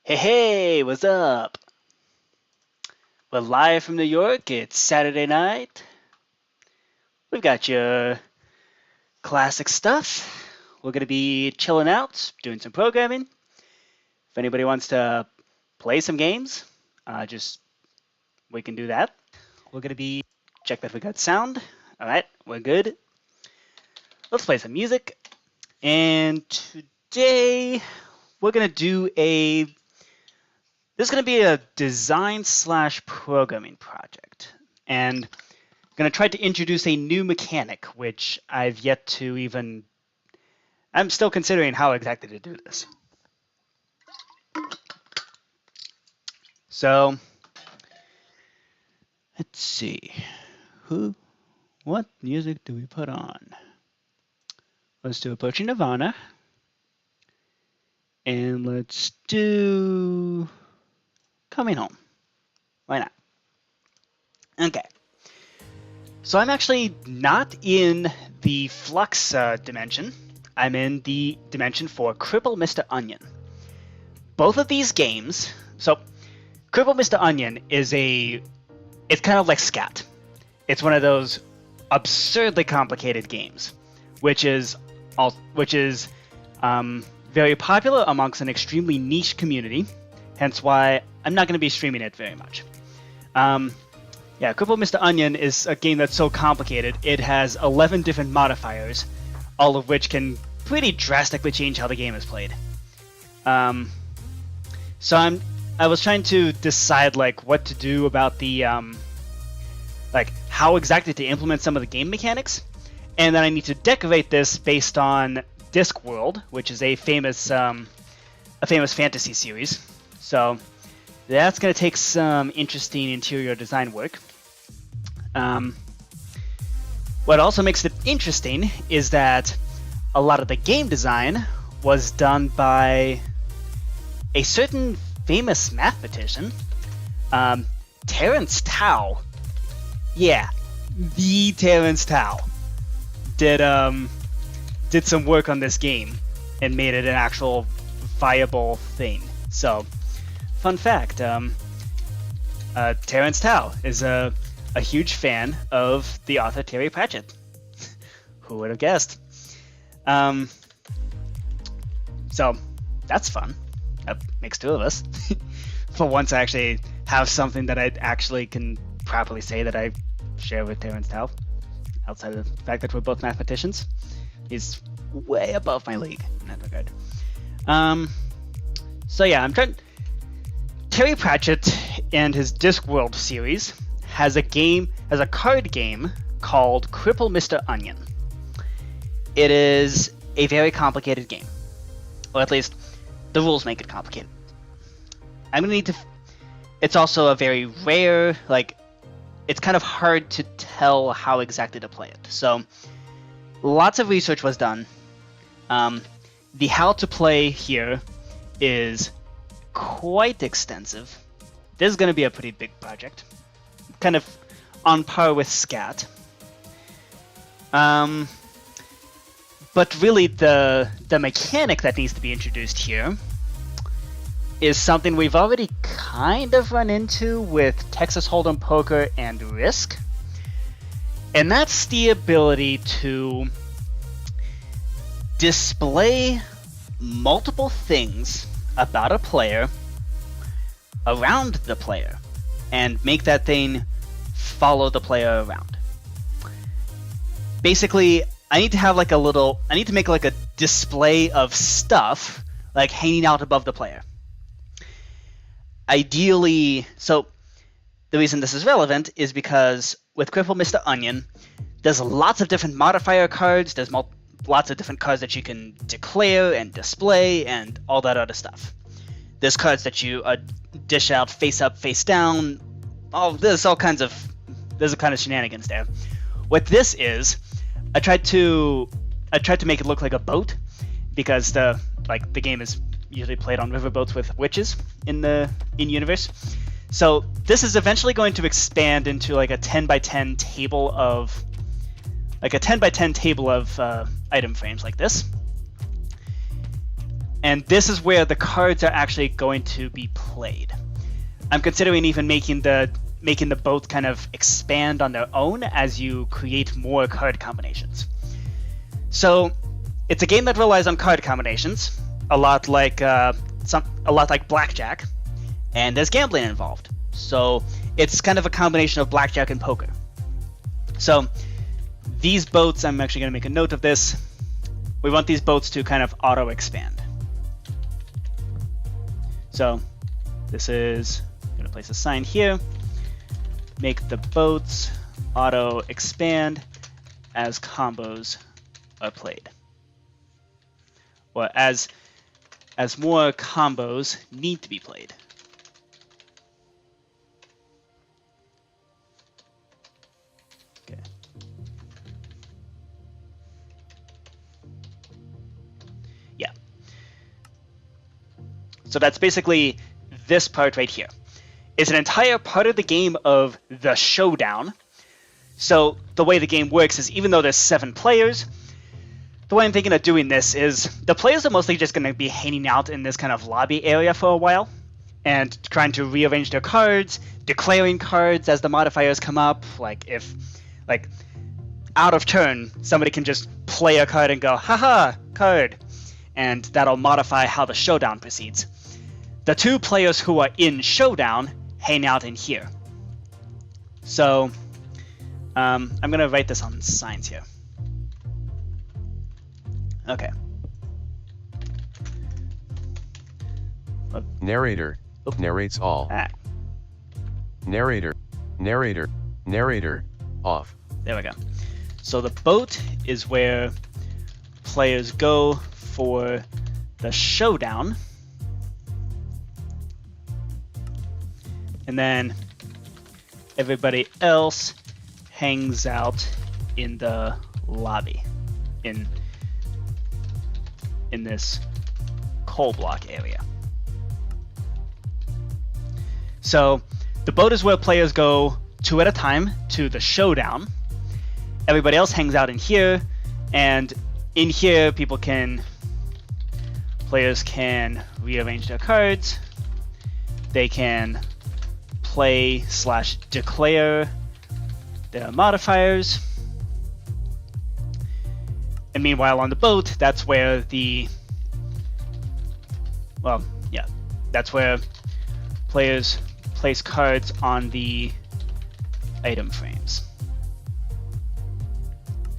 Hey, what's up? We're live from New York. It's Saturday night. We've got your classic stuff. We're going to be chilling out, doing some programming. If anybody wants to play some games, we can do that. We're going to be, check that we got sound. All right, we're good. Let's play some music. And today, we're going to do this is going to be a design/programming project, and I'm going to try to introduce a new mechanic, which I've yet to even. I'm still considering how exactly to do this. So, let's see. What music do we put on? Let's do Approaching Nirvana, and let's do Coming Home. Why not? Okay. So I'm actually not in the Fluxx dimension. I'm in the dimension for Cripple Mr. Onion. Both of these games, so Cripple Mr. Onion is it's kind of like Scat. It's one of those absurdly complicated games, which is very popular amongst an extremely niche community, hence why I'm not going to be streaming it very much. Cripple Mr. Onion is a game that's so complicated. It has 11 different modifiers, all of which can pretty drastically change how the game is played. I was trying to decide what to do about the how exactly to implement some of the game mechanics, and then I need to decorate this based on Discworld, which is a famous fantasy series. So that's going to take some interesting interior design work. What also makes it interesting is that a lot of the game design was done by a certain famous mathematician, Terence Tao. Yeah, the Terence Tao did some work on this game and made it an actual viable thing. So, fun fact, Terence Tao is a huge fan of the author Terry Pratchett. Who would have guessed? So, that's fun. That makes two of us. For once, I actually have something that I actually can properly say that I share with Terence Tao, outside of the fact that we're both mathematicians. He's way above my league in that regard. I'm trying. Terry Pratchett and his Discworld series has a card game called Cripple Mr. Onion. It is a very complicated game, or at least the rules make it complicated. I'm gonna need to. It's also a very rare. It's kind of hard to tell how exactly to play it. So, lots of research was done. The how to play here is quite extensive. This is going to be a pretty big project, kind of on par with Scat. But really, the mechanic that needs to be introduced here is something we've already kind of run into with Texas Hold'em Poker and Risk, and that's the ability to display multiple things about a player around the player and make that thing follow the player around. Basically, I need to make a display of stuff hanging out above the player. Ideally, so the reason this is relevant is because with Cripple Mr. Onion, there's lots of different modifier cards, there's lots of different cards that you can declare and display and all that other stuff. There's cards that you dish out face up, face down. There's a kind of shenanigans there. What this is, I tried to make it look like a boat, because the game is usually played on riverboats with witches in universe. So this is eventually going to expand into a 10x10 table of item frames like this. And this is where the cards are actually going to be played. I'm considering even making the boats kind of expand on their own as you create more card combinations. So it's a game that relies on card combinations, a lot like blackjack, and there's gambling involved. So it's kind of a combination of blackjack and poker. So these boats, I'm actually going to make a note of this. We want these boats to kind of auto expand. So this is, I'm going to place a sign here. Make the boats auto expand as combos are played. Or as more combos need to be played. Okay. Yeah. So that's basically this part right here. It's an entire part of the game of the showdown. So the way the game works is, even though there's 7 players, the way I'm thinking of doing this is the players are mostly just going to be hanging out in this kind of lobby area for a while and trying to rearrange their cards, declaring cards as the modifiers come up. Like if, out of turn, somebody can just play a card and go, haha, card. And that'll modify how the showdown proceeds. The 2 players who are in showdown hang out in here. So I'm going to write this on signs here. Okay. Narrator narrates all. Narrator off. There we go. So the boat is where players go for the showdown. And then everybody else hangs out in the lobby in this coal block area. So the boat is where players go 2 at a time to the showdown. Everybody else hangs out in here, and in here players can rearrange their cards. They can play/declare their modifiers. And meanwhile on the boat, that's where that's where players place cards on the item frames.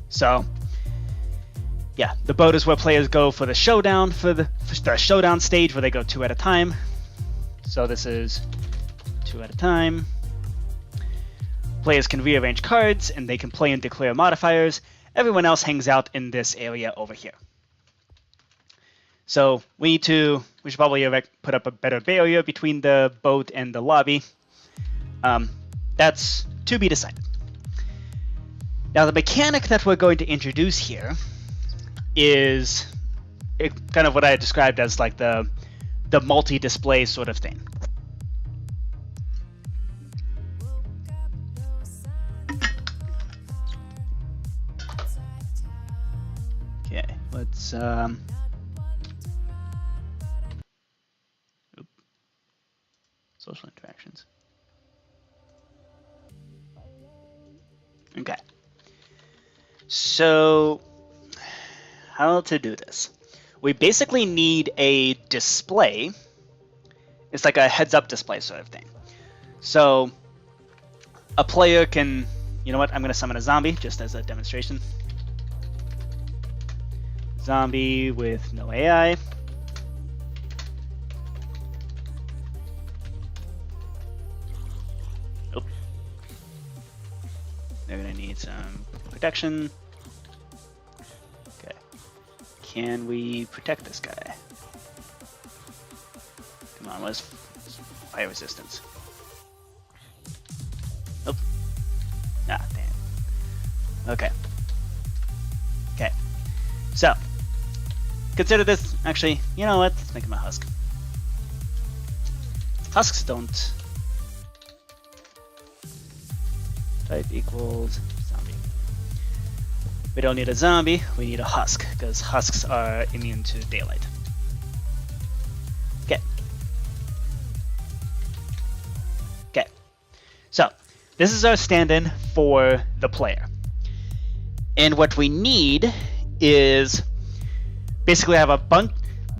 So yeah, the boat is where players go for the showdown, for the showdown stage where they go 2 at a time. So this is 2 at a time. Players can rearrange cards and they can play and declare modifiers. Everyone else hangs out in this area over here. So we should probably put up a better barrier between the boat and the lobby. That's to be decided. Now the mechanic that we're going to introduce here is kind of what I described as like the multi-display sort of thing. Okay, let's social interactions. Okay. So how to do this? We basically need a display. It's like a heads-up display sort of thing. So a player can, you know what, I'm going to summon a zombie just as a demonstration. Zombie with no AI. Oh. They're going to need some protection. Okay. Can we protect this guy? Come on, what's fire resistance? Nope. Ah, damn. Okay. Okay. So, consider this, actually, you know what? Let's make him a husk. Husks don't. Type equals zombie. We don't need a zombie, we need a husk, because husks are immune to daylight. So this is our stand-in for the player. And what we need is basically have a bunch.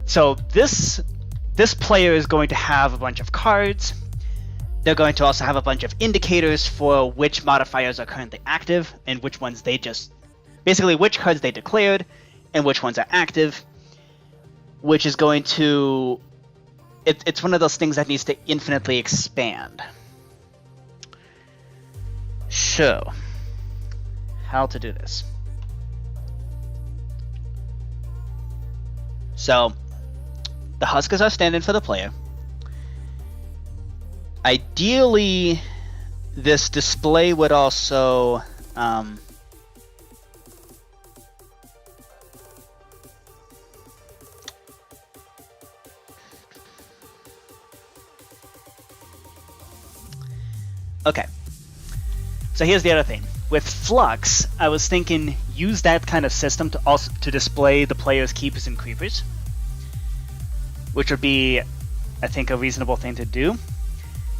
So this player is going to have a bunch of cards. They're going to also have a bunch of indicators for which modifiers are currently active and which ones they just, basically which cards they declared and which ones are active, which is going to, it's one of those things that needs to infinitely expand. So, how to do this? So, the husk is our stand-in for the player. Ideally, this display would also okay. So here's the other thing. With Fluxx, I was thinking use that kind of system to also display the player's keepers and creepers, which would be, I think, a reasonable thing to do.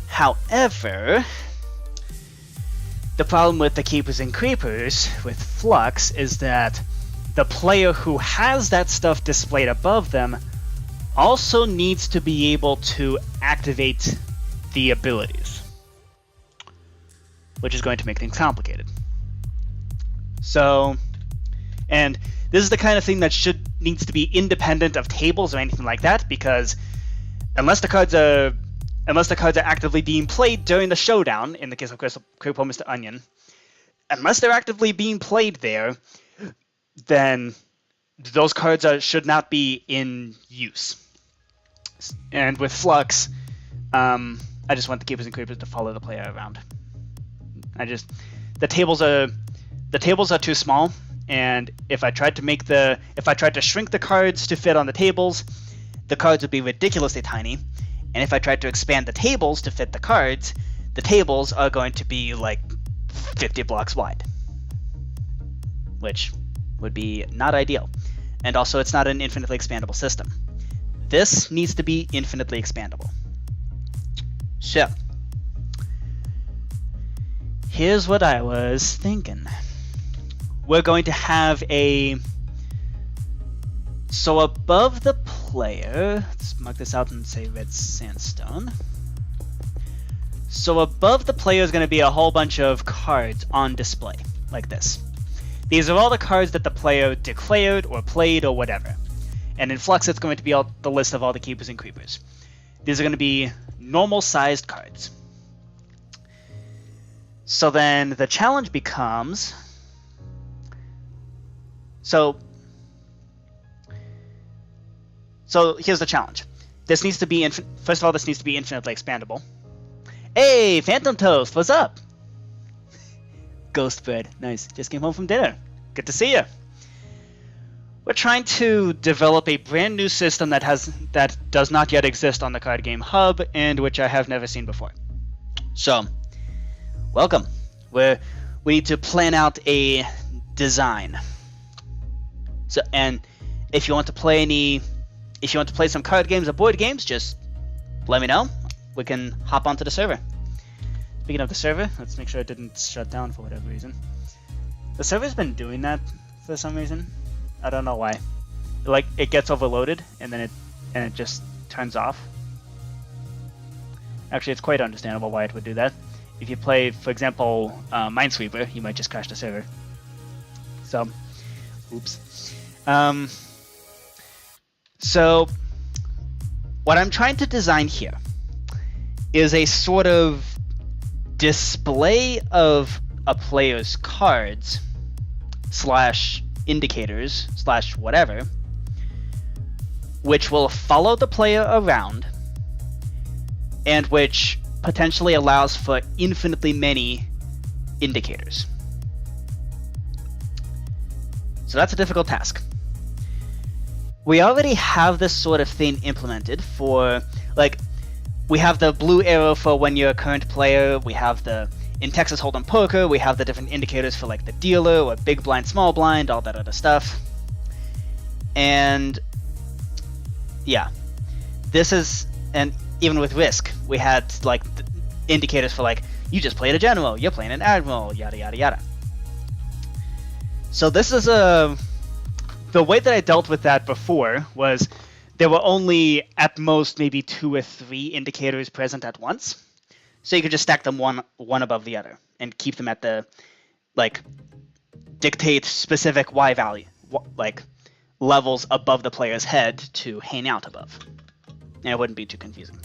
However, the problem with the keepers and creepers with Fluxx is that the player who has that stuff displayed above them also needs to be able to activate the abilities, which is going to make things complicated. So, and this is the kind of thing that needs to be independent of tables or anything like that, because unless the cards are actively being played during the showdown, in the case of Cripple Mr. Onion, unless they're actively being played there, then those cards should not be in use. And with Fluxx, I just want the keepers and creepers to follow the player around. The tables are too small, and if I tried to shrink the cards to fit on the tables, the cards would be ridiculously tiny. And if I tried to expand the tables to fit the cards, the tables are going to be like 50 blocks wide, which would be not ideal. And also, it's not an infinitely expandable system. This needs to be infinitely expandable. So, here's what I was thinking. We're going to have so above the player, let's mark this out and say red sandstone. So above the player is going to be a whole bunch of cards on display, like this. These are all the cards that the player declared or played or whatever. And in Fluxx, it's going to be the list of all the keepers and creepers. These are going to be normal-sized cards. So then the challenge becomes... So here's the challenge. This needs to be first of all, this needs to be infinitely expandable. Hey, PhantomToast, what's up? Ghost Bird, nice. Just came home from dinner. Good to see you. We're trying to develop a brand new system that does not yet exist on the Card Game Hub, and which I have never seen before. So, welcome. We need to plan out a design. So, and if you want to play some card games or board games, just let me know. We can hop onto the server. Speaking of the server, let's make sure it didn't shut down for whatever reason. The server's been doing that for some reason. I don't know why. Like, it gets overloaded and then it just turns off. Actually, it's quite understandable why it would do that. If you play, for example, Minesweeper, you might just crash the server. So, oops. So, what I'm trying to design here is a sort of display of a player's cards / indicators / whatever, which will follow the player around and which potentially allows for infinitely many indicators. So that's a difficult task. We already have this sort of thing implemented for, like, we have the blue arrow for when you're a current player, we have in Texas Hold'em Poker, we have the different indicators for, like, the dealer, or big blind, small blind, all that other stuff. And, yeah. This is, and even with Risk, we had, like, indicators for, like, You just played a general, you're playing an admiral, yada yada yada. So this is the way that I dealt with that before was there were only at most maybe 2 or 3 indicators present at once. So you could just stack them one above the other and keep them at the, like, dictate specific Y value, like levels above the player's head to hang out above. And it wouldn't be too confusing.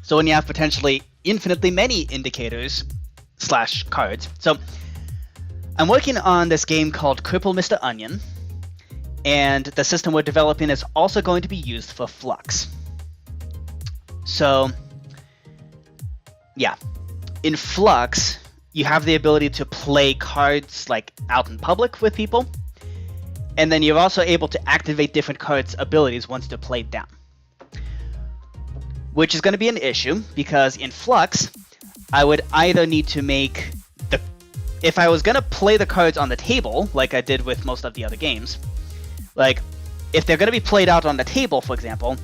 So when you have potentially infinitely many indicators / cards. So I'm working on this game called Cripple Mr. Onion, and the system we're developing is also going to be used for Fluxx. So, yeah, in Fluxx, you have the ability to play cards like out in public with people, and then you're also able to activate different cards' abilities once they're played down. Which is going to be an issue, because in Fluxx, I would either need to make the... If I was going to play the cards on the table, like I did with most of the other games, like, if they're going to be played out on the table, for example,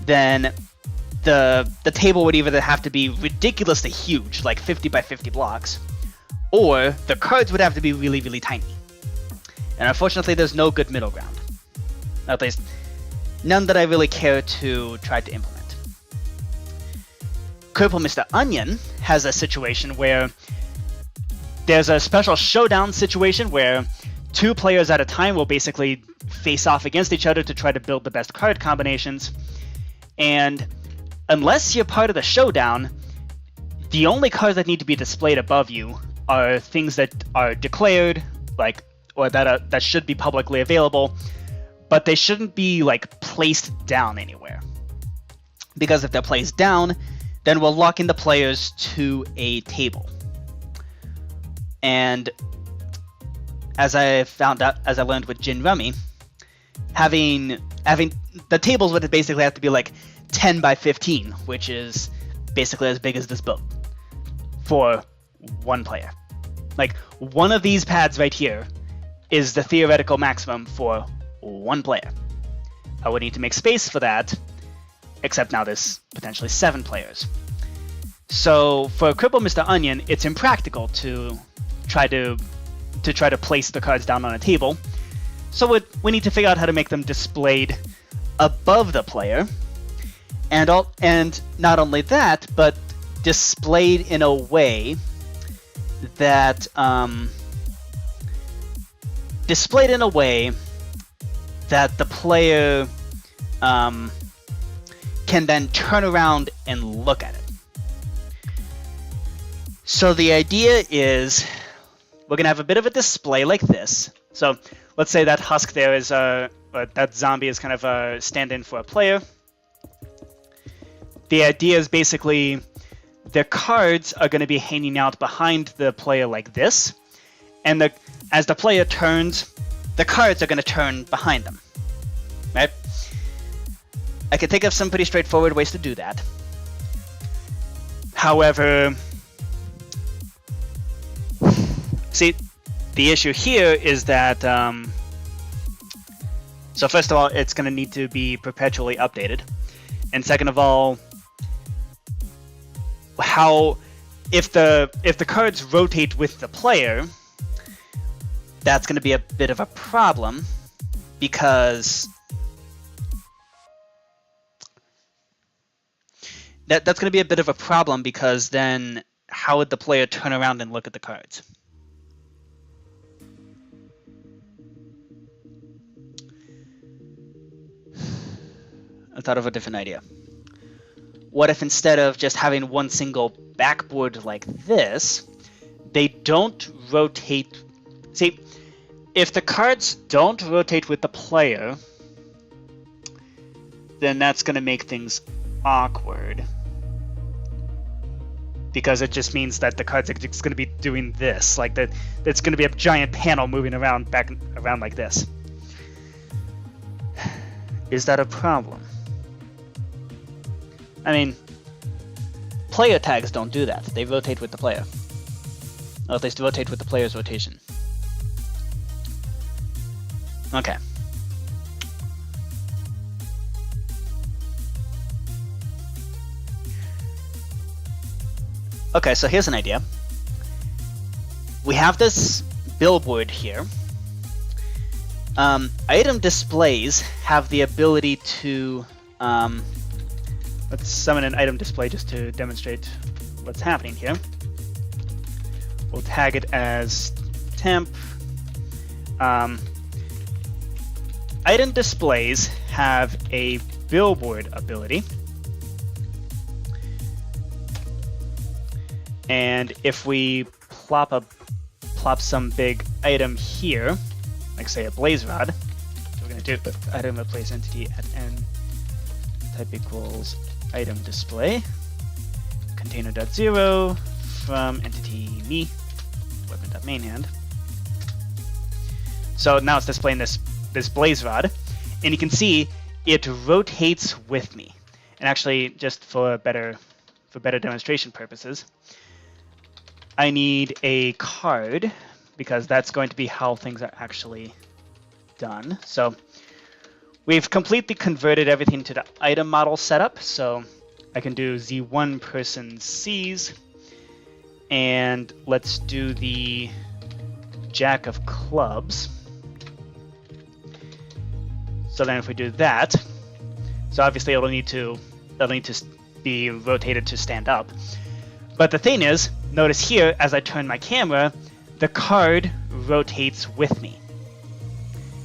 then the table would either have to be ridiculously huge, like 50 by 50 blocks, or the cards would have to be really, really tiny. And unfortunately, there's no good middle ground. At least, none that I really care to try to implement. Cripple Mr. Onion has a situation where there's a special showdown situation where 2 players at a time will basically face off against each other to try to build the best card combinations. And unless you're part of the showdown, the only cards that need to be displayed above you are things that are declared, like, or that should be publicly available, but they shouldn't be, like, placed down anywhere. Because if they're placed down, then we're locking the players to a table. And as I found out, as I learned with Gin Rummy, having the tables would basically have to be like 10 by 15, which is basically as big as this boat for one player. Like, one of these pads right here is the theoretical maximum for one player. I would need to make space for that, except now there's potentially 7 players. So for Cripple Mr. Onion, it's impractical to try to place the cards down on a table. So we need to figure out how to make them displayed above the player, and not only that, but displayed in a way that the player can then turn around and look at it. So the idea is we're going to have a bit of a display like this. So let's say that husk there is that zombie is kind of a stand-in for a player. The idea is basically the cards are going to be hanging out behind the player like this, and as the player turns, the cards are going to turn behind them. Right? I can think of some pretty straightforward ways to do that. However, see, the issue here is that, so first of all, it's going to need to be perpetually updated. And second of all, if the cards rotate with the player, that's going to be a bit of a problem, because that's going to be a bit of a problem because then how would the player turn around and look at the cards? I thought of a different idea. What if instead of just having one single backboard like this, they don't rotate? See, if the cards don't rotate with the player, then that's going to make things awkward. Because it just means that the cards are just going to be doing this. Like that, it's going to be a giant panel moving around back around like this. Is that a problem? I mean, player tags don't do that. They rotate with the player. Or at least rotate with the player's rotation. Okay. Okay, so here's an idea. We have this billboard here. Item displays have the ability to... let's summon an item display just to demonstrate what's happening here. We'll tag it as temp. Item displays have a billboard ability. And if we plop some big item here, like say a blaze rod, so we're going to do item replace entity at n type equals item display container.0 from entity me weapon.mainhand. So now it's displaying this blaze rod, and you can see it rotates with me. And actually, just for better demonstration purposes, I need a card because that's going to be how things are actually done. So we've completely converted everything to the item model setup. So I can do Z1 person sees, and let's do the Jack of Clubs. So then if we do that, so obviously it'll need to be rotated to stand up. But the thing is, notice here, as I turn my camera, the card rotates with me.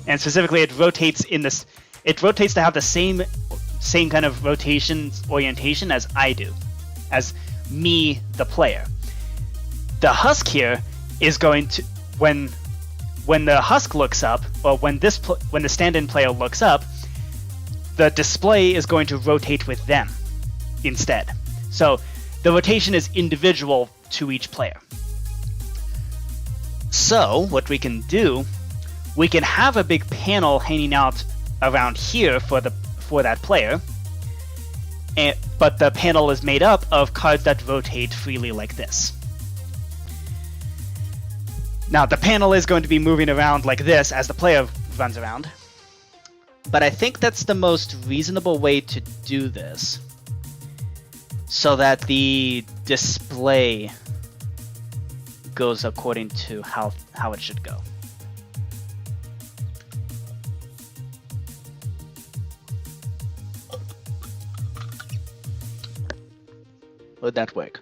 And specifically, it rotates to have the same kind of rotation orientation as I do, as me, the player. The husk here is going to, when the husk looks up, or when the stand-in player looks up, the display is going to rotate with them instead. So the rotation is individual to each player. So what we can do, we can have a big panel hanging out around here for that player, but the panel is made up of cards that rotate freely like this. Now the panel is going to be moving around like this as the player runs around, but I think that's the most reasonable way to do this, so that the display goes according to how it should go. Would that work?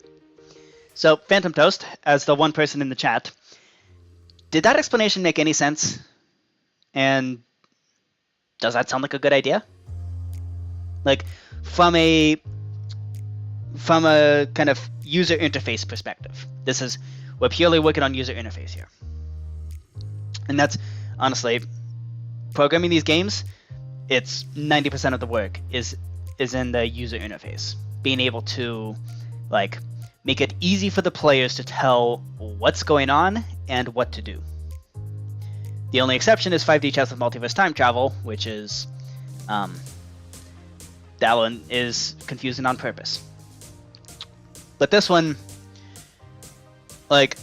So PhantomToast, as the one person in the chat, did that explanation make any sense? And does that sound like a good idea? Like from a kind of user interface perspective. We're purely working on user interface here. And that's, honestly, programming these games, it's 90% of the work is in the user interface. Being able to, like, make it easy for the players to tell what's going on and what to do. The only exception is 5D Chess with Multiverse Time Travel, which is, that one is confusing on purpose. But this one, like,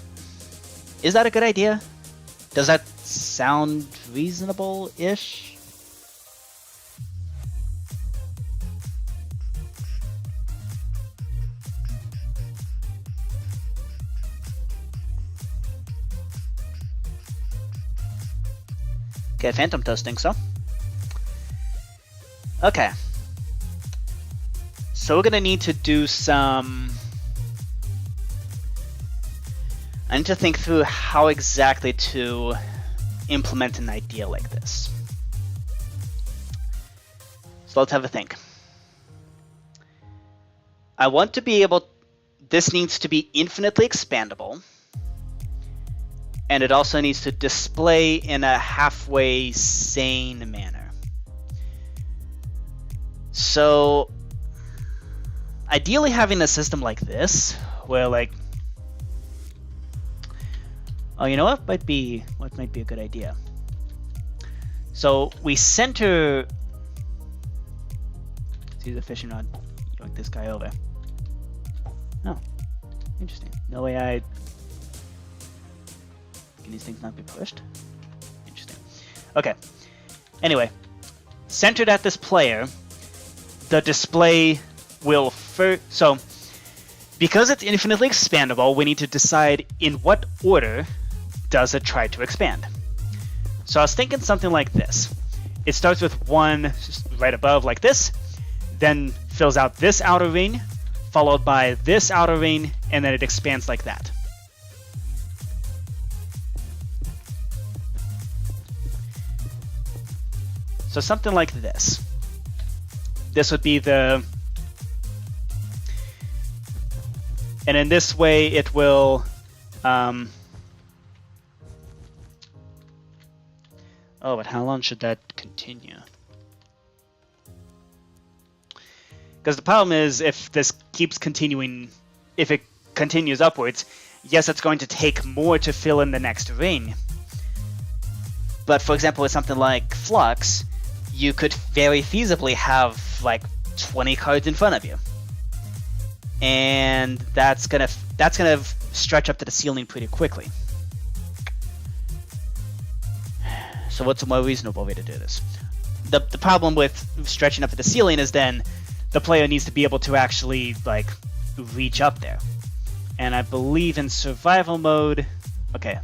is that a good idea? Does that sound reasonable-ish? Okay, PhantomToast thinks so. Okay. So we're gonna need to do some... I need to think through how exactly to implement an idea like this. So let's have a think. I want to be able... This needs to be infinitely expandable. And it also needs to display in a halfway sane manner. So, ideally having a system like this, where like, oh, you know what might be a good idea? So we center. See the fishing rod, yoink this guy over. Oh, interesting. No way I. Can these things not be pushed? Interesting. Okay. Anyway, centered at this player, the display will so Because it's infinitely expandable, we need to decide in what order does it try to expand. So I was thinking something like this. It starts with 1 right above like this, then fills out this outer ring, followed by this outer ring, and then it expands like that. So something like this. This would be the... And in this way, it will... Oh, but how long should that continue? Because the problem is, if this keeps continuing, if it continues upwards, yes, it's going to take more to fill in the next ring. But for example, with something like Fluxx, you could very feasibly have like 20 cards in front of you. And that's gonna stretch up to the ceiling pretty quickly. So what's a more reasonable way to do this? The problem with stretching up to the ceiling is then the player needs to be able to actually like reach up there. And I believe in survival mode, okay.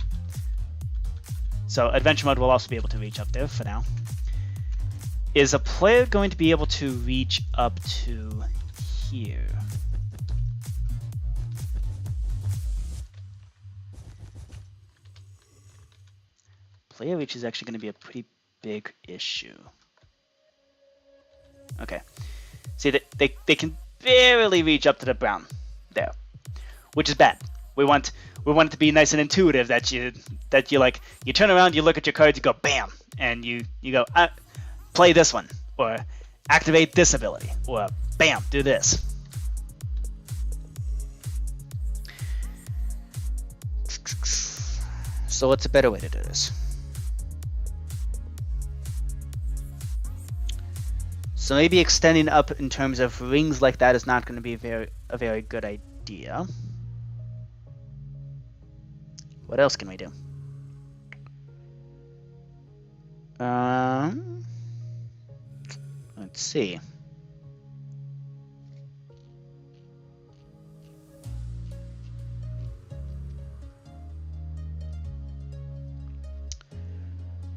So adventure mode will also be able to reach up there for now. Is a player going to be able to reach up to here? Player reach is actually going to be a pretty big issue. Okay. See, they can barely reach up to the brown there, which is bad. We want it to be nice and intuitive, that you like, you turn around, you look at your cards, you go bam, and you go play this one, or activate this ability, or bam, do this. So what's a better way to do this? So maybe extending up in terms of rings like that is not going to be a very good idea. What else can we do? Let's see.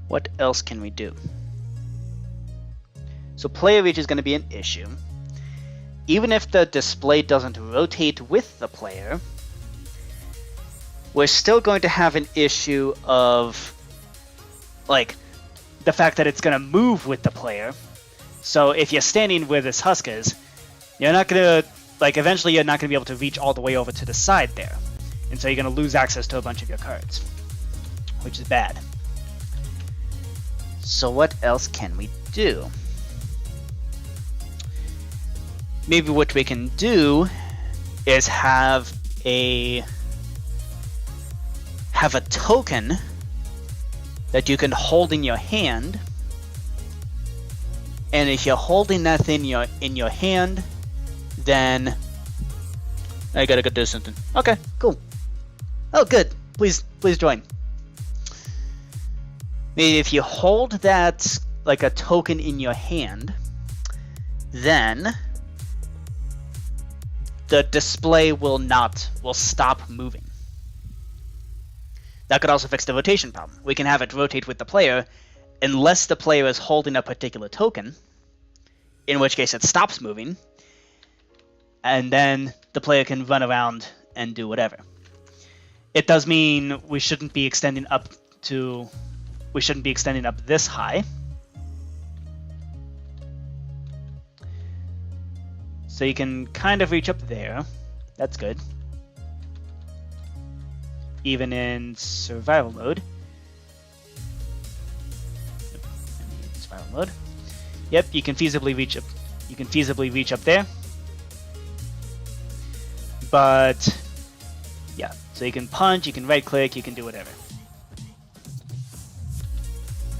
What else can we do? So player reach is going to be an issue. Even if the display doesn't rotate with the player, we're still going to have an issue of like the fact that it's going to move with the player. So if you're standing where this husk is, you're not going to, like, eventually you're not going to be able to reach all the way over to the side there. And so you're going to lose access to a bunch of your cards, which is bad. So what else can we do? Maybe what we can do is have a token that you can hold in your hand, and if you're holding that in your hand, then I gotta go do something. Okay, cool. Oh, good. Please join. Maybe if you hold that like a token in your hand, then the display will stop moving. That could also fix the rotation problem. We can have it rotate with the player unless the player is holding a particular token, in which case it stops moving, and then the player can run around and do whatever. It does mean we shouldn't be extending up this high. So you can kind of reach up there. That's good. Even in survival mode. Survival mode. Yep, you can feasibly reach up. You can feasibly reach up there. But yeah, so you can punch, you can right click, you can do whatever.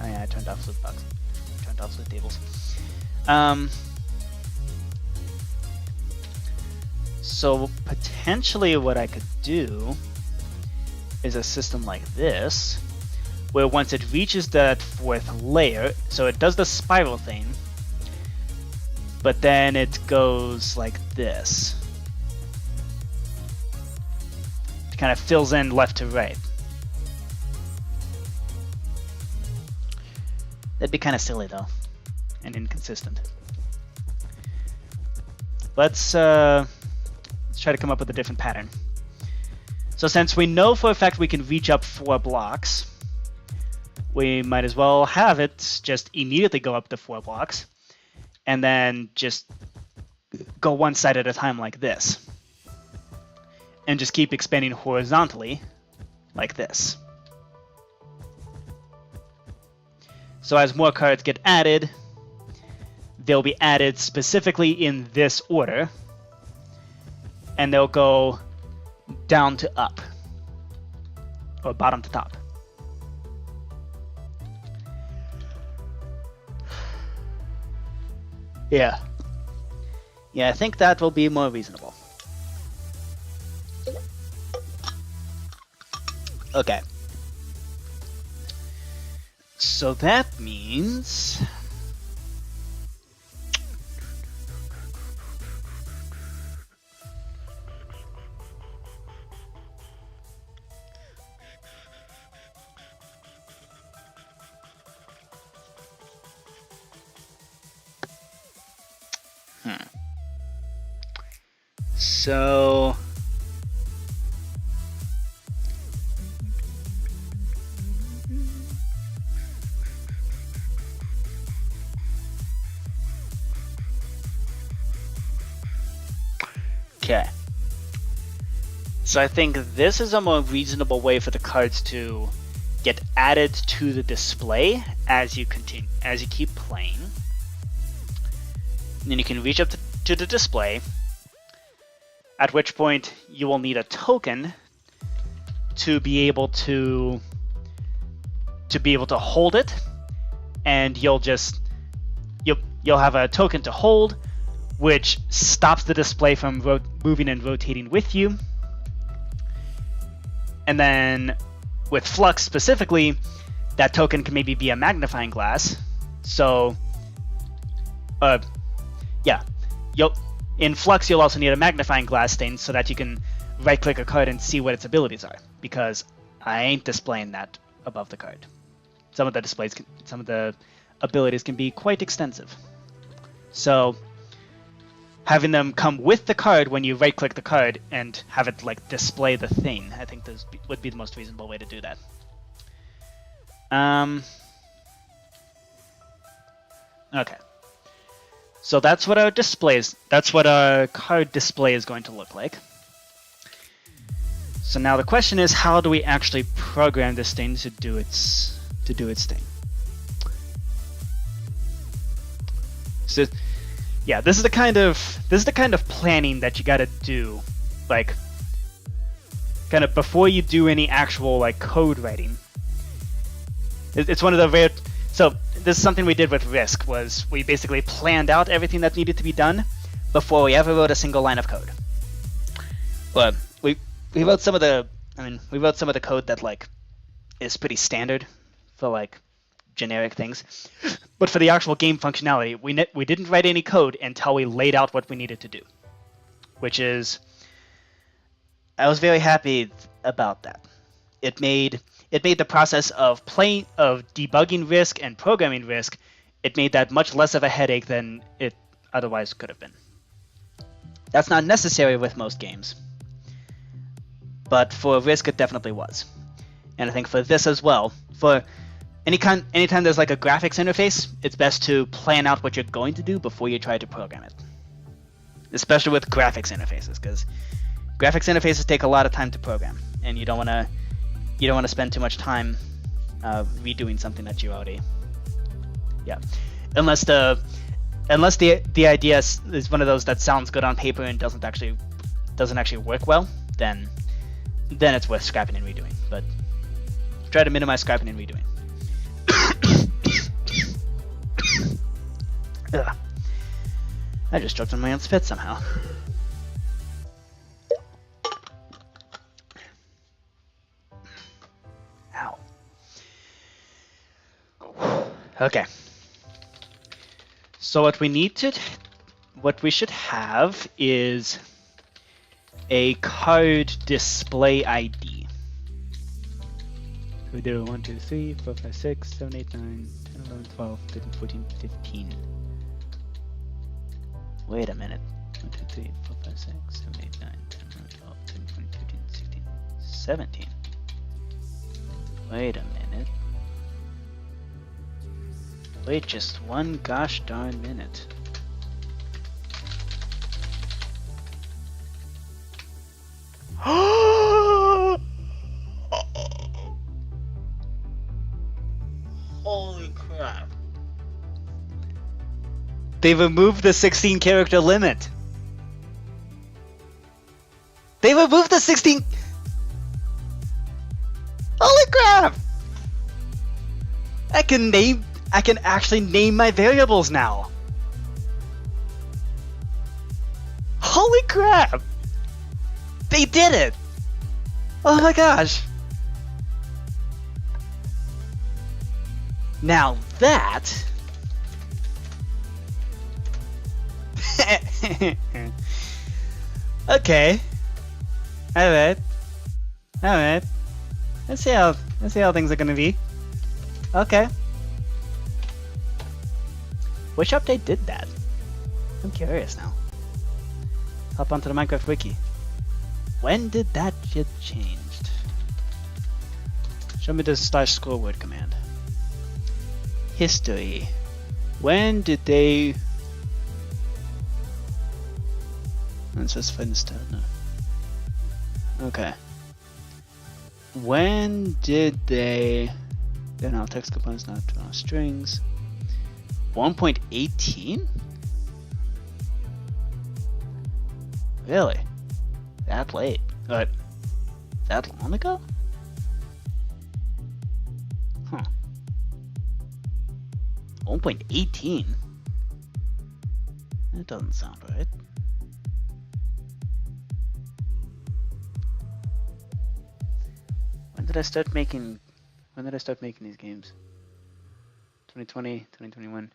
Oh yeah, I turned off loot box. Turned off loot tables. So potentially what I could do is a system like this, where once it reaches that fourth layer, so it does the spiral thing, but then it goes like this. It kind of fills in left to right. That'd be kind of silly though, and inconsistent. Let's try to come up with a different pattern. So since we know for a fact we can reach up 4 blocks, we might as well have it just immediately go up the 4 blocks, and then just go one side at a time like this. And just keep expanding horizontally like this. So as more cards get added, they'll be added specifically in this order, and they'll go down to up, or bottom to top. Yeah, I think that will be more reasonable. Okay. So that means... So... Okay. So I think this is a more reasonable way for the cards to get added to the display as you continue, as you keep playing. And then you can reach up to the display, at which point you will need a token to be able to hold it, and you'll have a token to hold, which stops the display from moving and rotating with you. And then with Fluxx specifically, that token can maybe be a magnifying glass. So, in Fluxx you'll also need a magnifying glass thing so that you can right-click a card and see what its abilities are, because I ain't displaying that above the card. Some of the abilities can be quite extensive. So, having them come with the card when you right-click the card and have it like display the thing, I think this would be the most reasonable way to do that. Okay. So that's what our card display is going to look like. So now the question is, how do we actually program this thing to do its thing? So yeah, this is the kind of planning that you got to do, like, kind of before you do any actual like code writing. It's one of the rare. So this is something we did with Risk, was we basically planned out everything that needed to be done before we ever wrote a single line of code. But we wrote some of the code that like is pretty standard for like generic things, but for the actual game functionality, we didn't write any code until we laid out what we needed to do, which is, I was very happy about that. It made the process of debugging Risk and programming Risk, it made that much less of a headache than it otherwise could have been. That's not necessary with most games, but for Risk it definitely was, and I think for this as well. For anytime there's like a graphics interface, it's best to plan out what you're going to do before you try to program it. Especially with graphics interfaces, because graphics interfaces take a lot of time to program, and you don't want to spend too much time redoing something that you already. Yeah, unless the idea is one of those that sounds good on paper and doesn't actually work well, then it's worth scrapping and redoing. But try to minimize scrapping and redoing. Ugh. I just choked on my own spit somehow. Ow. Okay. So what we should have is a card display ID. We do 1, 2, 3, 4, 5, 6, 7, 8, 9, 10, 11, 12, 13, 14, 15. Wait a minute. 1, 2, 3, 4, 5, 6, 7, 8, 9, 10, 11, 12, 13, 14, 15, 16, 17. Wait a minute. Wait just one gosh darn minute. Holy crap. They removed the 16 character limit. They removed the 16. Holy crap! I can actually name my variables now. Holy crap! They did it! Oh my gosh! Now that... okay. Alright. Alright. Let's see how things are gonna be. Okay. Which update did that? I'm curious now. Hop onto the Minecraft wiki. When did that get changed? Show me the /scroll word command. History. When did they... It says Finster. No. Okay. When did they... They're now text components, not strings. 1.18? Really? That late? That long ago? Huh. 1.18? That doesn't sound right. When did I start making these games? 2020, 2021.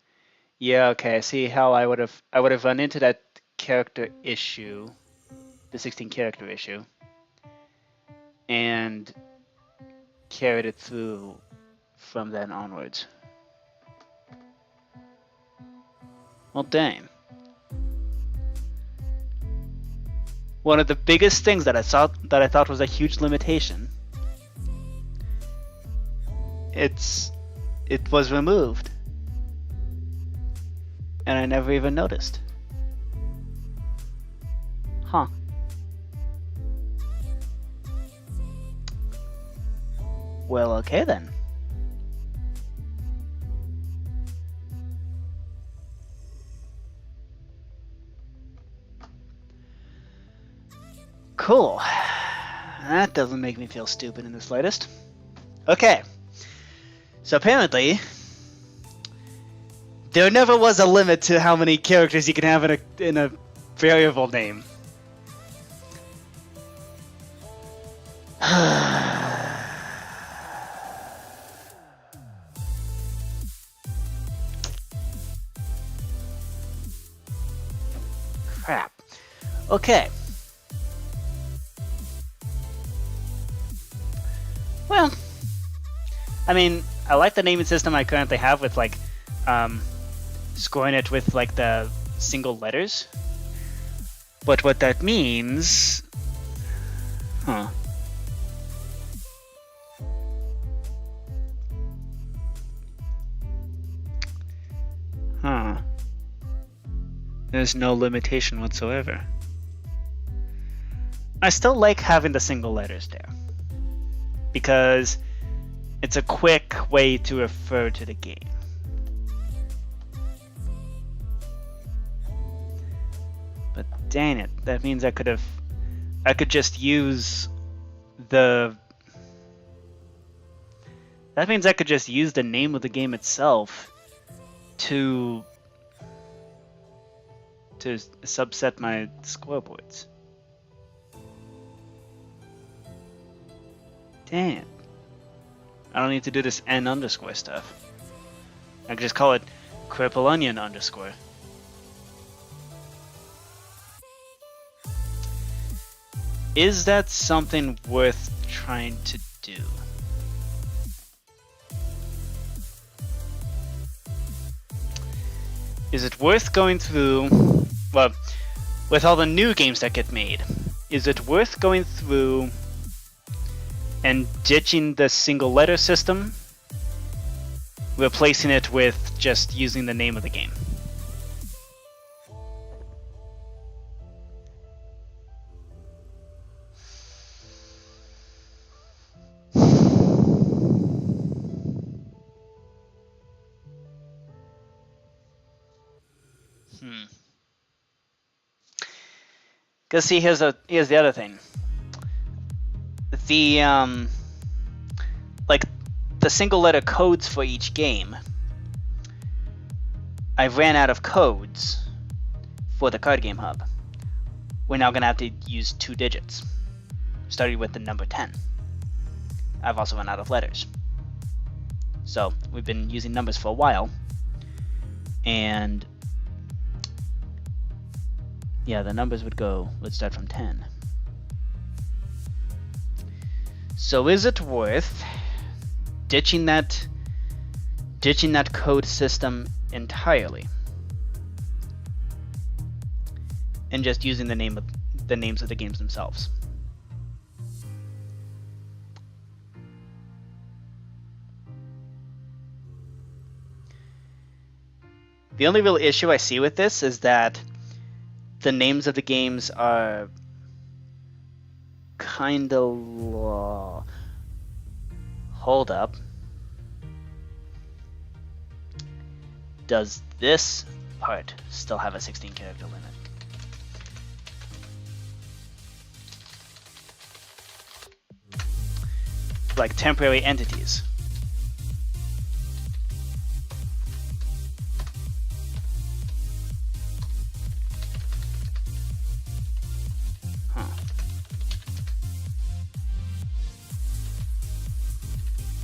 Yeah, okay. I see how I would have run into that character issue, the 16 character issue, and carried it through from then onwards. Well, dang. One of the biggest things that I thought was a huge limitation, it was removed, and I never even noticed. Huh. Well, okay then. Cool. That doesn't make me feel stupid in the slightest. Okay. So apparently, there never was a limit to how many characters you can have in a variable name. Crap. Okay. Well, I mean, I like the naming system I currently have with like scoring it with like the single letters. But what that means, huh? Huh. There's no limitation whatsoever. I still like having the single letters there, because it's a quick way to refer to the game. But dang it, that means I could just use the... That means I could just use the name of the game itself to subset my scoreboards. Dang it. I don't need to do this N underscore stuff. I can just call it Cripple Onion underscore. Is that something worth trying to do? Is it worth going through, well, with all the new games that get made, is it worth going through and ditching the single letter system, replacing it with just using the name of the game? Because see, here's the other thing. The like the single letter codes for each game, I ran out of codes for the card game hub. We're now gonna have to use 2 digits, starting with the number 10. I've also run out of letters. So we've been using numbers for a while, and yeah, the numbers would start from 10. So is it worth ditching that code system entirely and just using the names of the games themselves? The only real issue I see with this is that the names of the games are kind of... Hold up. Does this part still have a 16-character limit? Like temporary entities.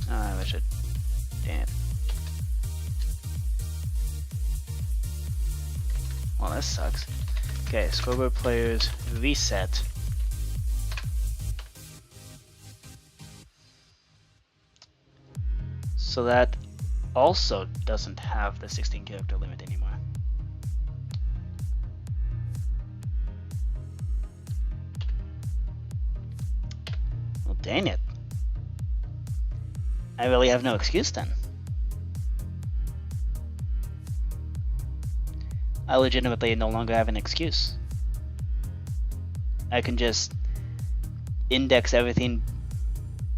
I wish it. Damn. Well, that sucks. Okay, scoreboard players reset. So that also doesn't have the 16-character limit anymore. Well, dang it. I really have no excuse then. I legitimately no longer have an excuse. I can just index everything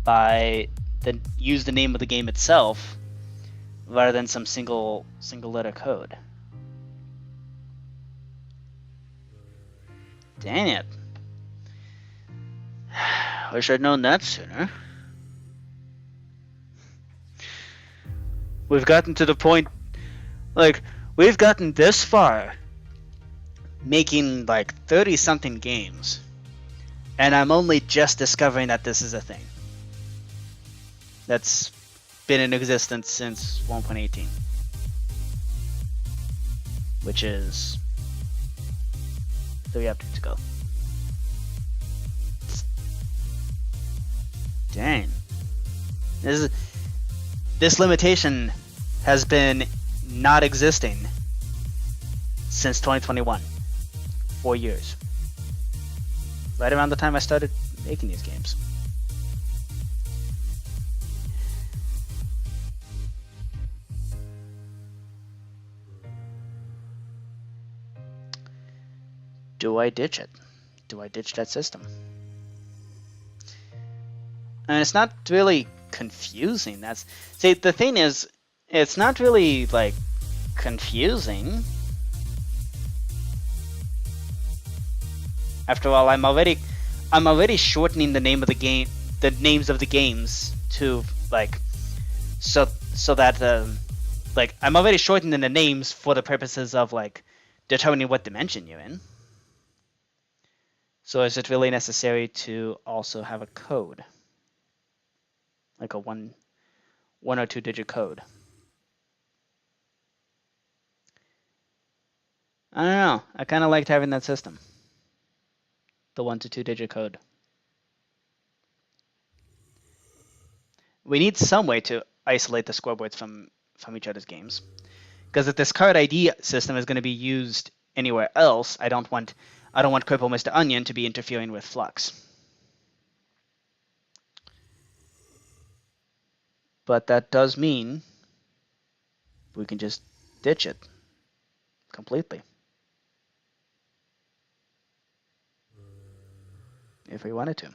by use the name of the game itself rather than some single letter code. Dang it. Wish I'd known that sooner. We've gotten to the point, like, we've gotten this far making like 30-something games, and I'm only just discovering that this is a thing that's been in existence since 1.18, which is 3 updates ago. Dang. This limitation has been not existing since 2021. 4 years. Right around the time I started making these games. Do I ditch it? Do I ditch that system? And it's not really confusing. See, the thing is, it's not really like confusing. After all, I'm already shortening the name of the game, the names of the games to like, so that like I'm already shortening the names for the purposes of like determining what dimension you're in. So is it really necessary to also have a code? Like a one or 2 digit code? I don't know. I kind of liked having that system. The 1 to 2 digit code we need some way to isolate the scoreboards from each other's games. Because if this card ID system is going to be used anywhere else, I don't want Cripple Mr. Onion to be interfering with Fluxx. But that does mean we can just ditch it completely if we wanted to.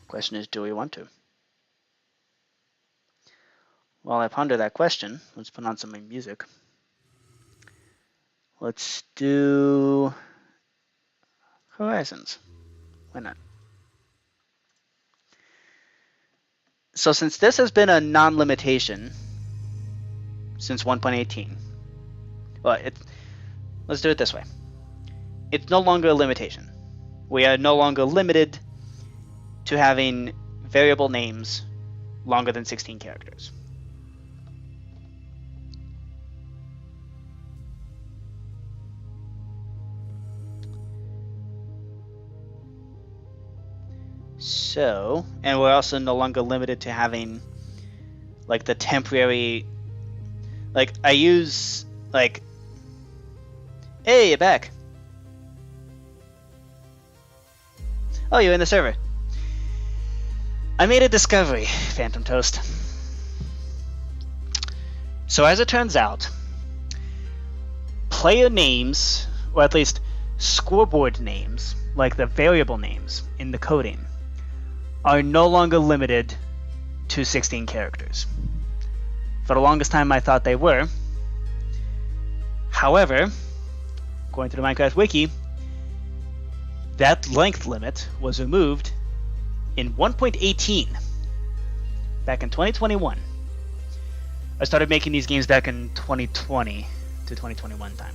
Question is, do we want to? While I ponder that question, let's put on some music. Let's do Horizons. Why not? So since this has been a non-limitation since 1.18, well, let's do it this way. It's no longer a limitation. We are no longer limited to having variable names longer than 16 characters. So, and we're also no longer limited to having like the temporary, like I use like, hey, you're back. Oh, you're in the server. I made a discovery, PhantomToast. So as it turns out, player names, or at least scoreboard names, like the variable names in the coding, are no longer limited to 16 characters. For the longest time I thought they were. However, according to the Minecraft wiki, that length limit was removed in 1.18 back in 2021. I started making these games back in 2020 to 2021 time.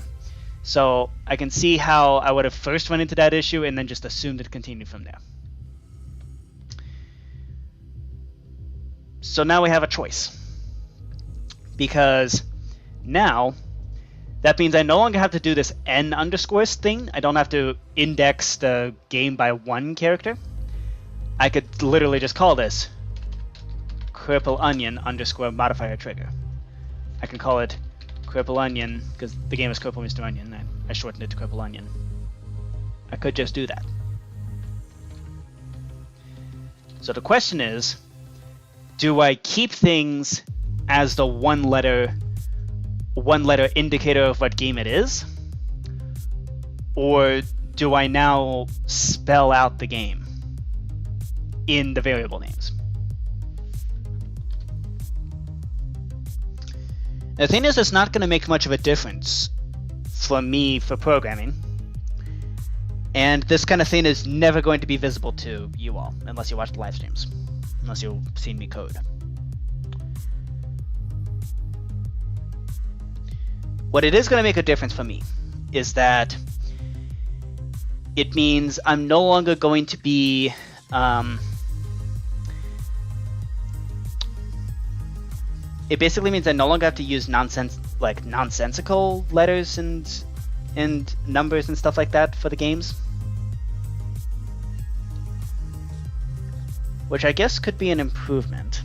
So I can see how I would have first run into that issue and then just assumed it continued from there. So now we have a choice. Because now that means I no longer have to do this n underscores thing. I don't have to index the game by one character. I could literally just call this Cripple Onion underscore modifier trigger. I can call it Cripple Onion because the game is Cripple Mr. Onion. I shortened it to Cripple Onion. I could just do that. So the question is, do I keep things as the one letter indicator of what game it is? Or do I now spell out the game in the variable names? The thing is, it's not going to make much of a difference for me for programming. And this kind of thing is never going to be visible to you all, unless you watch the live streams, unless you've seen me code. What it is going to make a difference for me is that it means I'm no longer going to be it basically means I no longer have to use nonsensical letters and numbers and stuff like that for the games. Which I guess could be an improvement.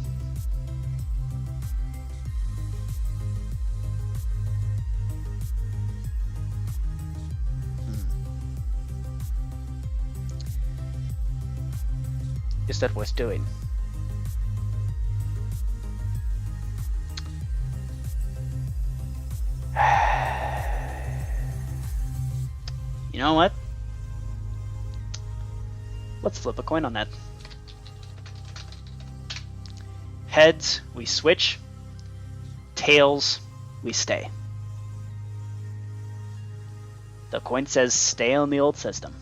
Is that worth doing? You know what? Let's flip a coin on that. Heads, we switch. Tails, we stay. The coin says stay on the old system.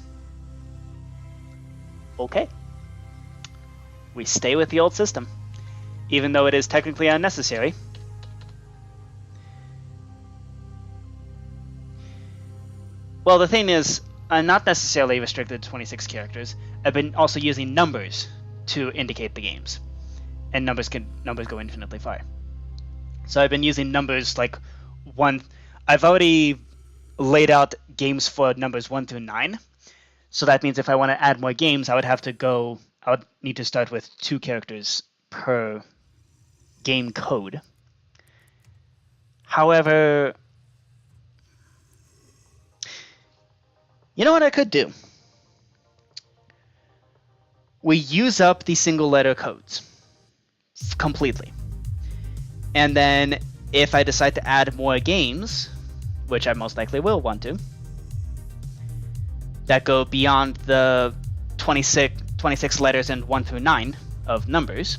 Okay. We stay with the old system, even though it is technically unnecessary. Well, the thing is, I'm not necessarily restricted to 26 characters. I've been also using numbers to indicate the games, and numbers go infinitely far. So I've been using numbers like one. I've already laid out games for numbers 1 through 9. So that means if I want to add more games, I would need to start with 2 characters per game code. However, you know what I could do? We use up the single letter codes completely. And then if I decide to add more games, which I most likely will want to, that go beyond the 26 letters and 1 through 9 of numbers,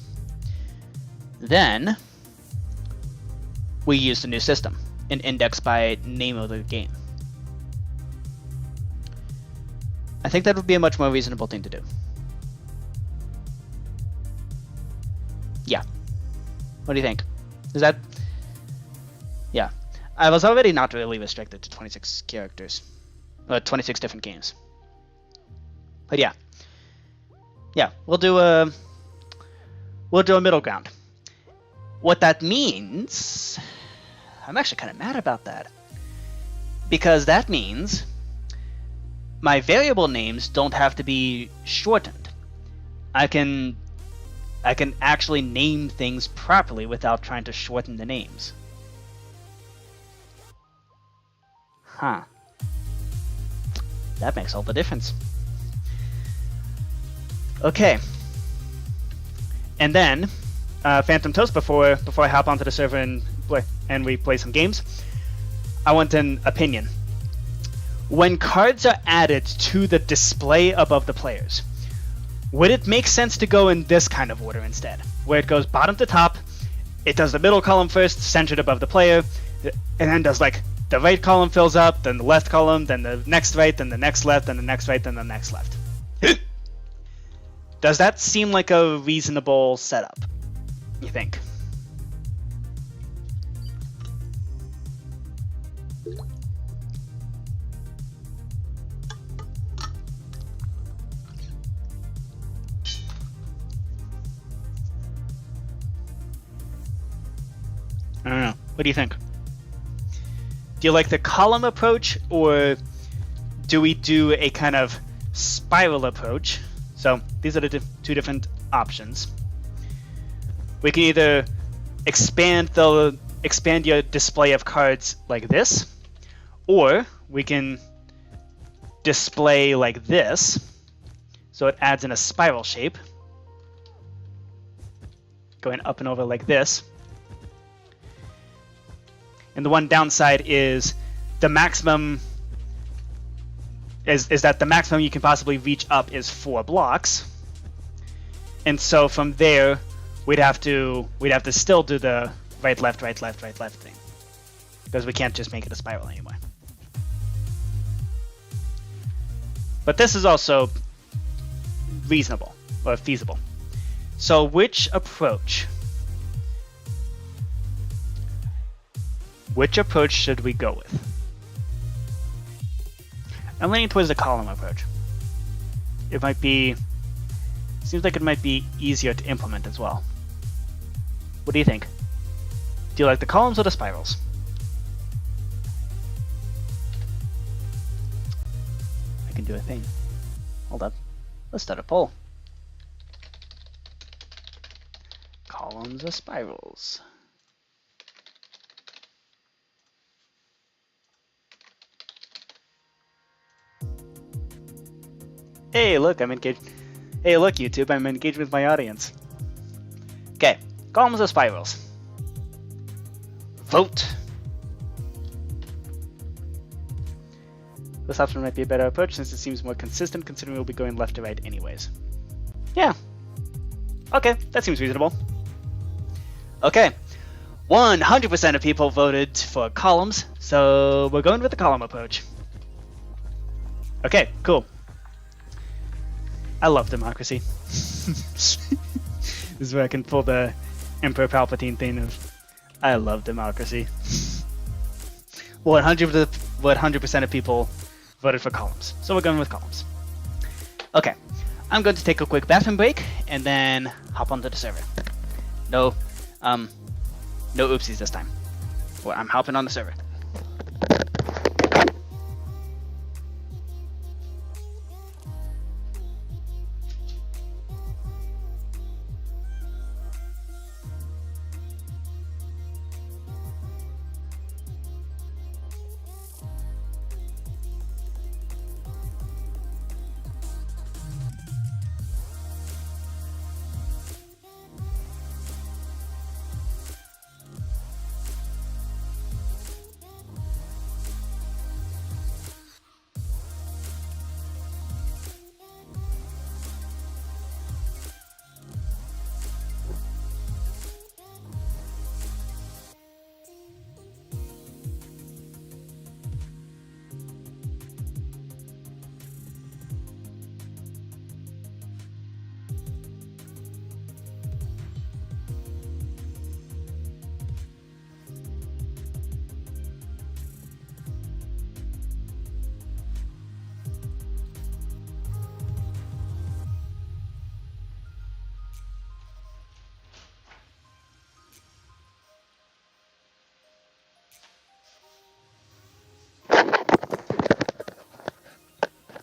then we use the new system and index by name of the game. I think that would be a much more reasonable thing to do. Yeah. What do you think? Is that... Yeah. I was already not really restricted to 26 characters. 26 different games. But yeah. Yeah, we'll do a middle ground. What that means... I'm actually kind of mad about that. Because that means my variable names don't have to be shortened. I can actually name things properly without trying to shorten the names. Huh. That makes all the difference. Okay. And then, PhantomToast, before I hop onto the server and we play some games, I want an opinion. When cards are added to the display above the players, would it make sense to go in this kind of order instead? Where it goes bottom to top, it does the middle column first, centered above the player, and then does like the right column fills up, then the left column, then the next right, then the next left, then the next right, then the next left. Does that seem like a reasonable setup, you think? I don't know. What do you think? Do you like the column approach, or do we do a kind of spiral approach? So these are the 2 different options. We can either expand your display of cards like this, or we can display like this, so it adds in a spiral shape, going up and over like this. And the one downside is the maximum is that the maximum you can possibly reach up is 4 blocks. And so from there we'd have to still do the right left thing. Because we can't just make it a spiral anymore. But this is also reasonable or feasible. So which approach should we go with? I'm leaning towards the column approach. Seems like it might be easier to implement as well. What do you think? Do you like the columns or the spirals? I can do a thing. Hold up. Let's start a poll. Columns or spirals? Hey, look, I'm engaged. Hey, look, YouTube, I'm engaged with my audience. Okay, columns or spirals? Vote. This option might be a better approach since it seems more consistent considering we'll be going left to right anyways. Yeah. Okay, that seems reasonable. Okay, 100% of people voted for columns, so we're going with the column approach. Okay, cool. I love democracy. This is where I can pull the Emperor Palpatine thing of, I love democracy. 100% of people voted for columns, so we're going with columns. Okay, I'm going to take a quick bathroom break and then hop onto the server. No oopsies this time. Well, I'm hopping on the server.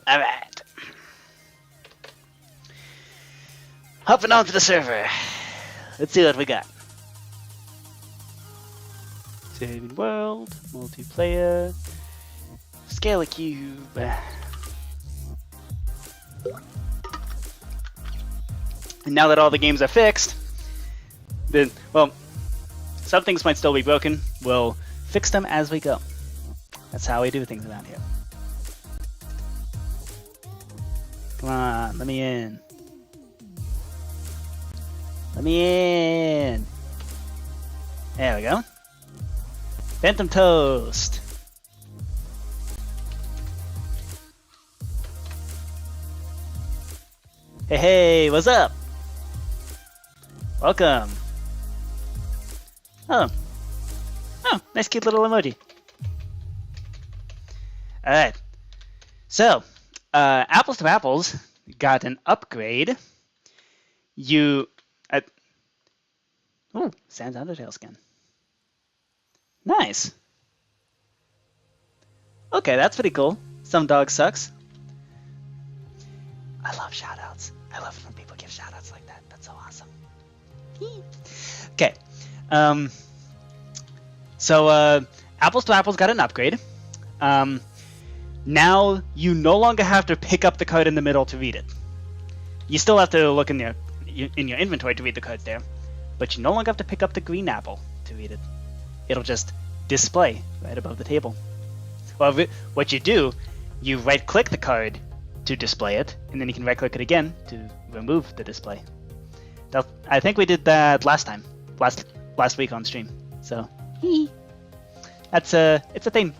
Alright. Hopping onto the server. Let's see what we got. Saving world, multiplayer, ScalaCube. And now that all the games are fixed, then, well, some things might still be broken. We'll fix them as we go. That's how we do things around here. Come on, let me in. Let me in. There we go. PhantomToast. Hey, hey, what's up? Welcome. Oh, nice cute little emoji. Alright. So, Apples to Apples got an upgrade. Ooh, Sans Undertale skin. Nice. Okay, that's pretty cool. Some dog sucks. I love shoutouts. I love it when people give shoutouts like that. That's so awesome. Okay. So Apples to Apples got an upgrade. Now you no longer have to pick up the card in the middle to read it. You still have to look in your inventory to read the cards there, but you no longer have to pick up the green apple to read it. It'll just display right above the table. Well, what you do, you right-click the card to display it, and then you can right-click it again to remove the display. I think we did that last week on stream. So, it's a thing.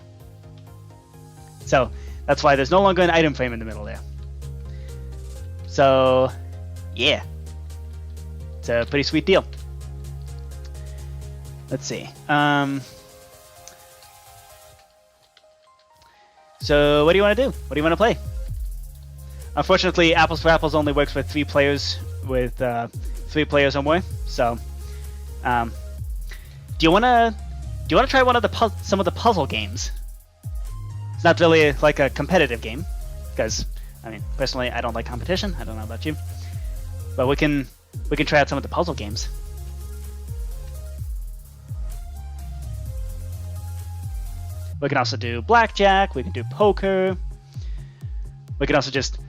So that's why there's no longer an item frame in the middle there. So, yeah, it's a pretty sweet deal. Let's see. So what do you want to do? What do you want to play? Unfortunately, Apples to Apples only works with 3 players with 3 players or more. So, do you want to try one of some of the puzzle games? It's not really like a competitive game, because I mean, personally, I don't like competition. I don't know about you, but we can try out some of the puzzle games. We can also do blackjack. We can do poker. We can also just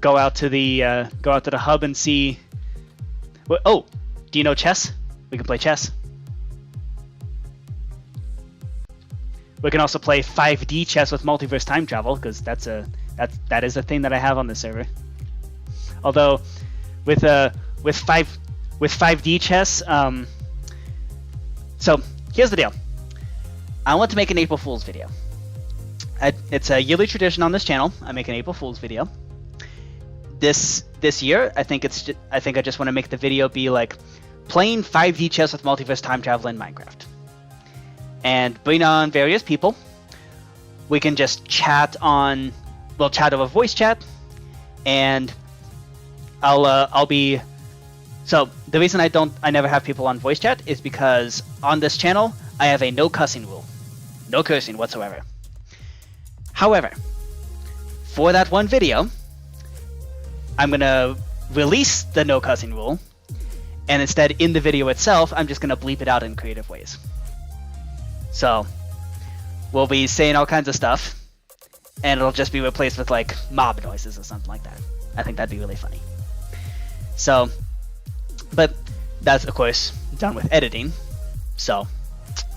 go out to the hub and see. Oh, do you know chess? We can play chess. We can also play 5D chess with multiverse time travel, because that is a thing that I have on the server. Although with 5D chess, so here's the deal. I want to make an April Fool's video. It's a yearly tradition on this channel. I make an April Fool's video. This year, I think I just want to make the video be like playing 5D chess with multiverse time travel in Minecraft, and bring on various people. We can just chat over voice chat, and I'll be. So the reason I never have people on voice chat is because on this channel I have a no cussing rule. No cursing whatsoever. However, for that one video, I'm going to release the no cussing rule, and instead in the video itself, I'm just going to bleep it out in creative ways. So, we'll be saying all kinds of stuff, and it'll just be replaced with like mob noises or something like that. I think that'd be really funny. So, but that's of course done with editing, so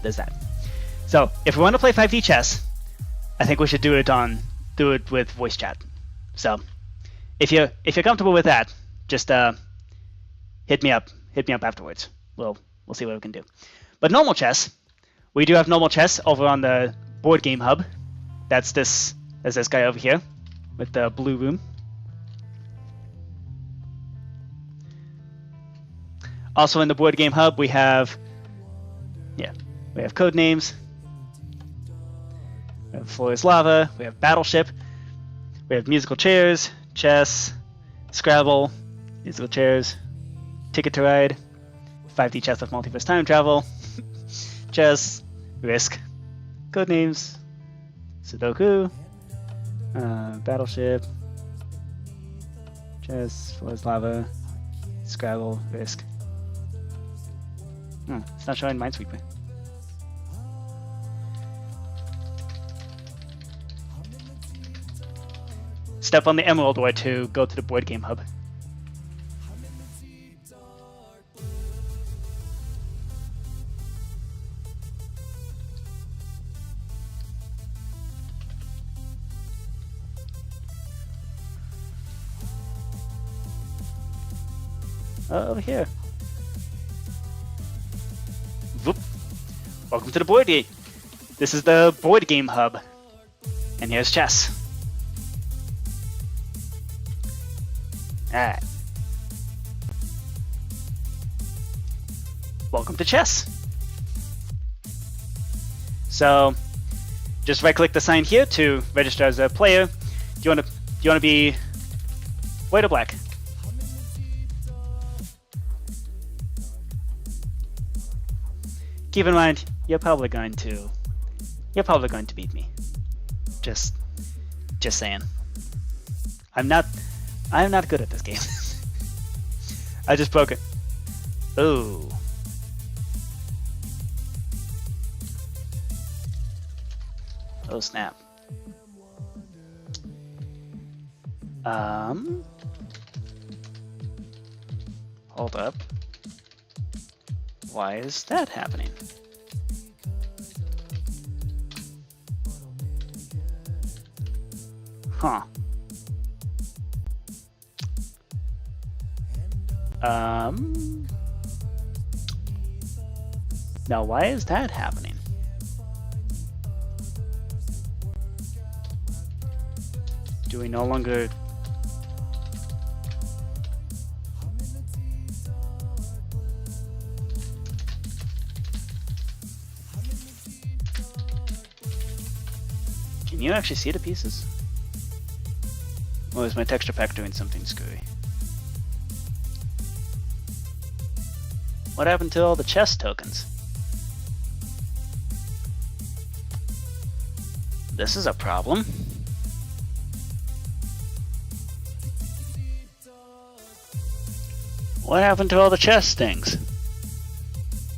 there's that. So if we want to play 5D chess, I think we should do it with voice chat. So if you're comfortable with that, just hit me up afterwards. We'll see what we can do. But normal chess, we do have normal chess over on the board game hub. That's this guy over here with the blue room. Also in the board game hub, we have code names. We have Floor is Lava. We have Battleship. We have musical chairs, chess, Scrabble, musical chairs, Ticket to Ride, 5D chess with multiverse time travel, chess, Risk, code names, Sudoku, Battleship, Chess, was lava, Scrabble, Risk. It's not showing Minesweeper. Step on the Emerald Ore to go to the board game hub. Over here. Whoop. Welcome to the board game. This is the board game hub. And here's chess. Alright. Welcome to chess. So, just right click the sign here to register as a player. Do you wanna be white or black? Keep in mind, you're probably going to beat me. Just saying. I'm not good at this game. I just broke it. Ooh. Oh snap. Hold up. Why is that happening? Huh. Now why is that happening? Do we no longer... Can you actually see the pieces? Or is my texture pack doing something screwy? What happened to all the chess tokens? This is a problem. What happened to all the chess things?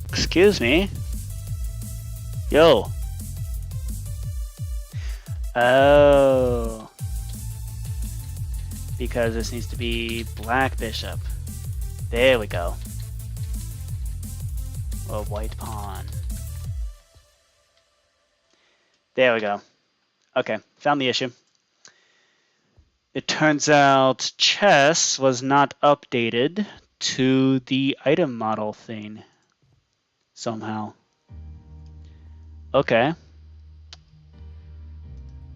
Excuse me? Yo. Oh. Because this needs to be black bishop. There we go. Or white pawn. There we go. Okay, found the issue. It turns out chess was not updated to the item model thing somehow. Okay.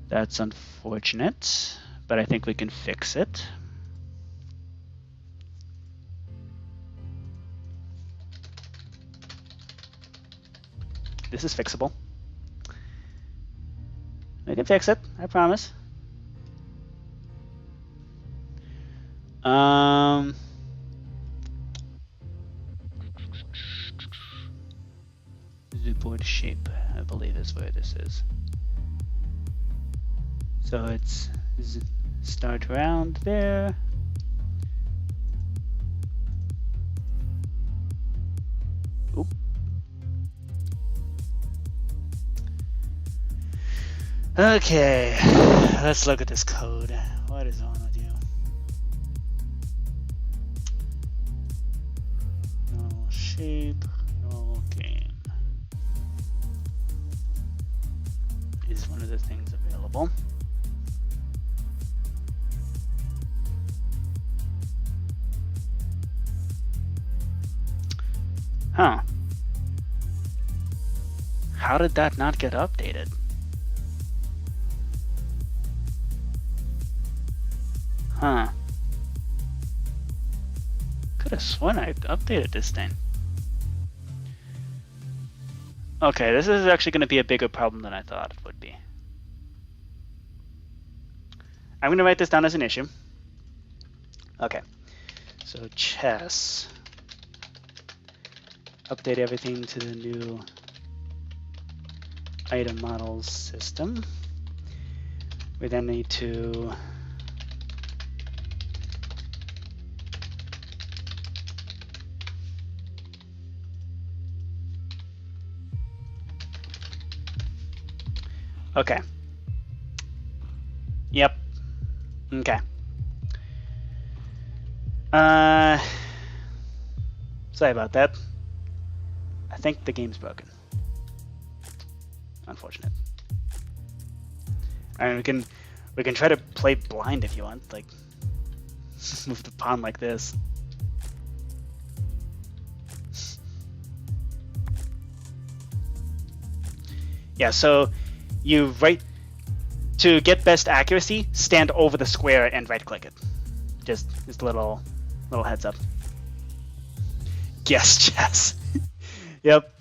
That's unfortunate, but I think we can fix it. This is fixable. We can fix it, I promise. The board shape, I believe, is where this is. So it's start around there. Oop. Okay, let's look at this code. What is wrong with you? Normal shape, normal game. Is one of the things available. Huh. How did that not get updated? Huh. Could have sworn I updated this thing. Okay, this is actually going to be a bigger problem than I thought it would be. I'm going to write this down as an issue. Okay. So chess. Update everything to the new item models system. We then need to Okay. Yep. Okay. Sorry about that. I think the game's broken. Unfortunate. I mean, we can try to play blind if you want, like move the pawn like this. Yeah, so you to get best accuracy, stand over the square and right click it. Just a little heads up. Guess chess. Yep.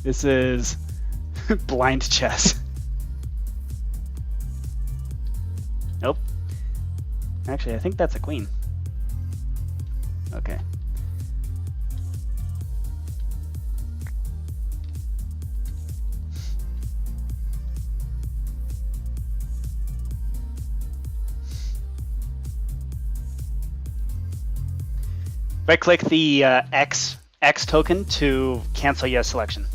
This is blind chess. Nope. Actually, I think that's a queen. Okay. Right-click the X token to cancel your selection.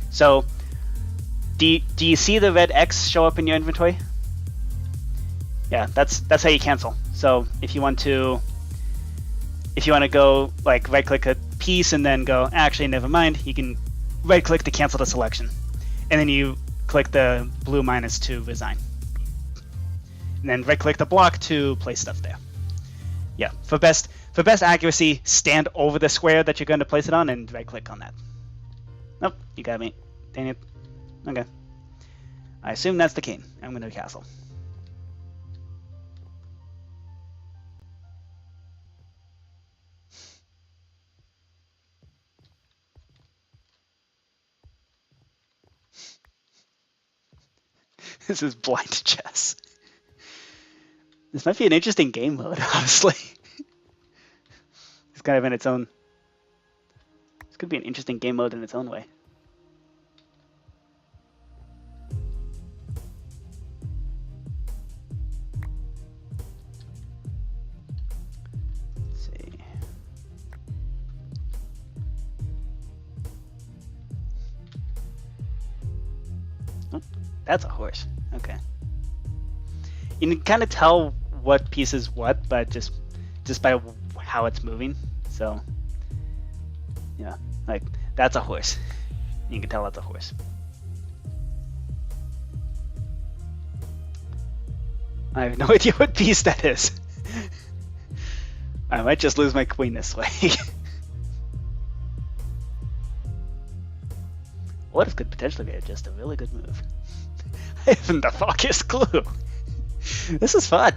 So, do you see the red X show up in your inventory? Yeah, that's how you cancel. So if you want to go like right-click a piece and then go, actually never mind, you can right-click to cancel the selection, and then you click the blue minus to resign. And then right-click the block to place stuff there. Yeah, for best accuracy, stand over the square that you're going to place it on and right-click on that. Nope, you got me. Dang it. Okay. I assume that's the king. I'm going to castle. This is blind chess. This might be an interesting game mode, honestly. It's kind of in its own... This could be an interesting game mode in its own way. Let's see. Oh, that's a horse. Okay. You can kind of tell what piece is what, but just by how it's moving. So, yeah, like that's a horse. You can tell that's a horse. I have no idea what piece that is. I might just lose my queen this way. What could potentially be just a really good move? I haven't the foggiest clue. This is fun.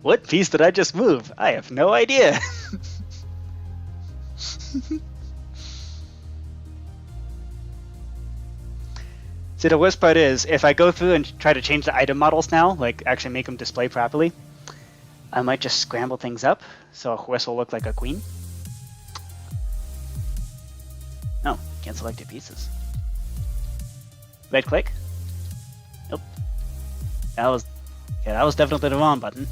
What piece did I just move? I have no idea. See, the worst part is, if I go through and try to change the item models now, like actually make them display properly, I might just scramble things up, so a horse will look like a queen. No, can't select your pieces. Right click? Nope. That was definitely the wrong button.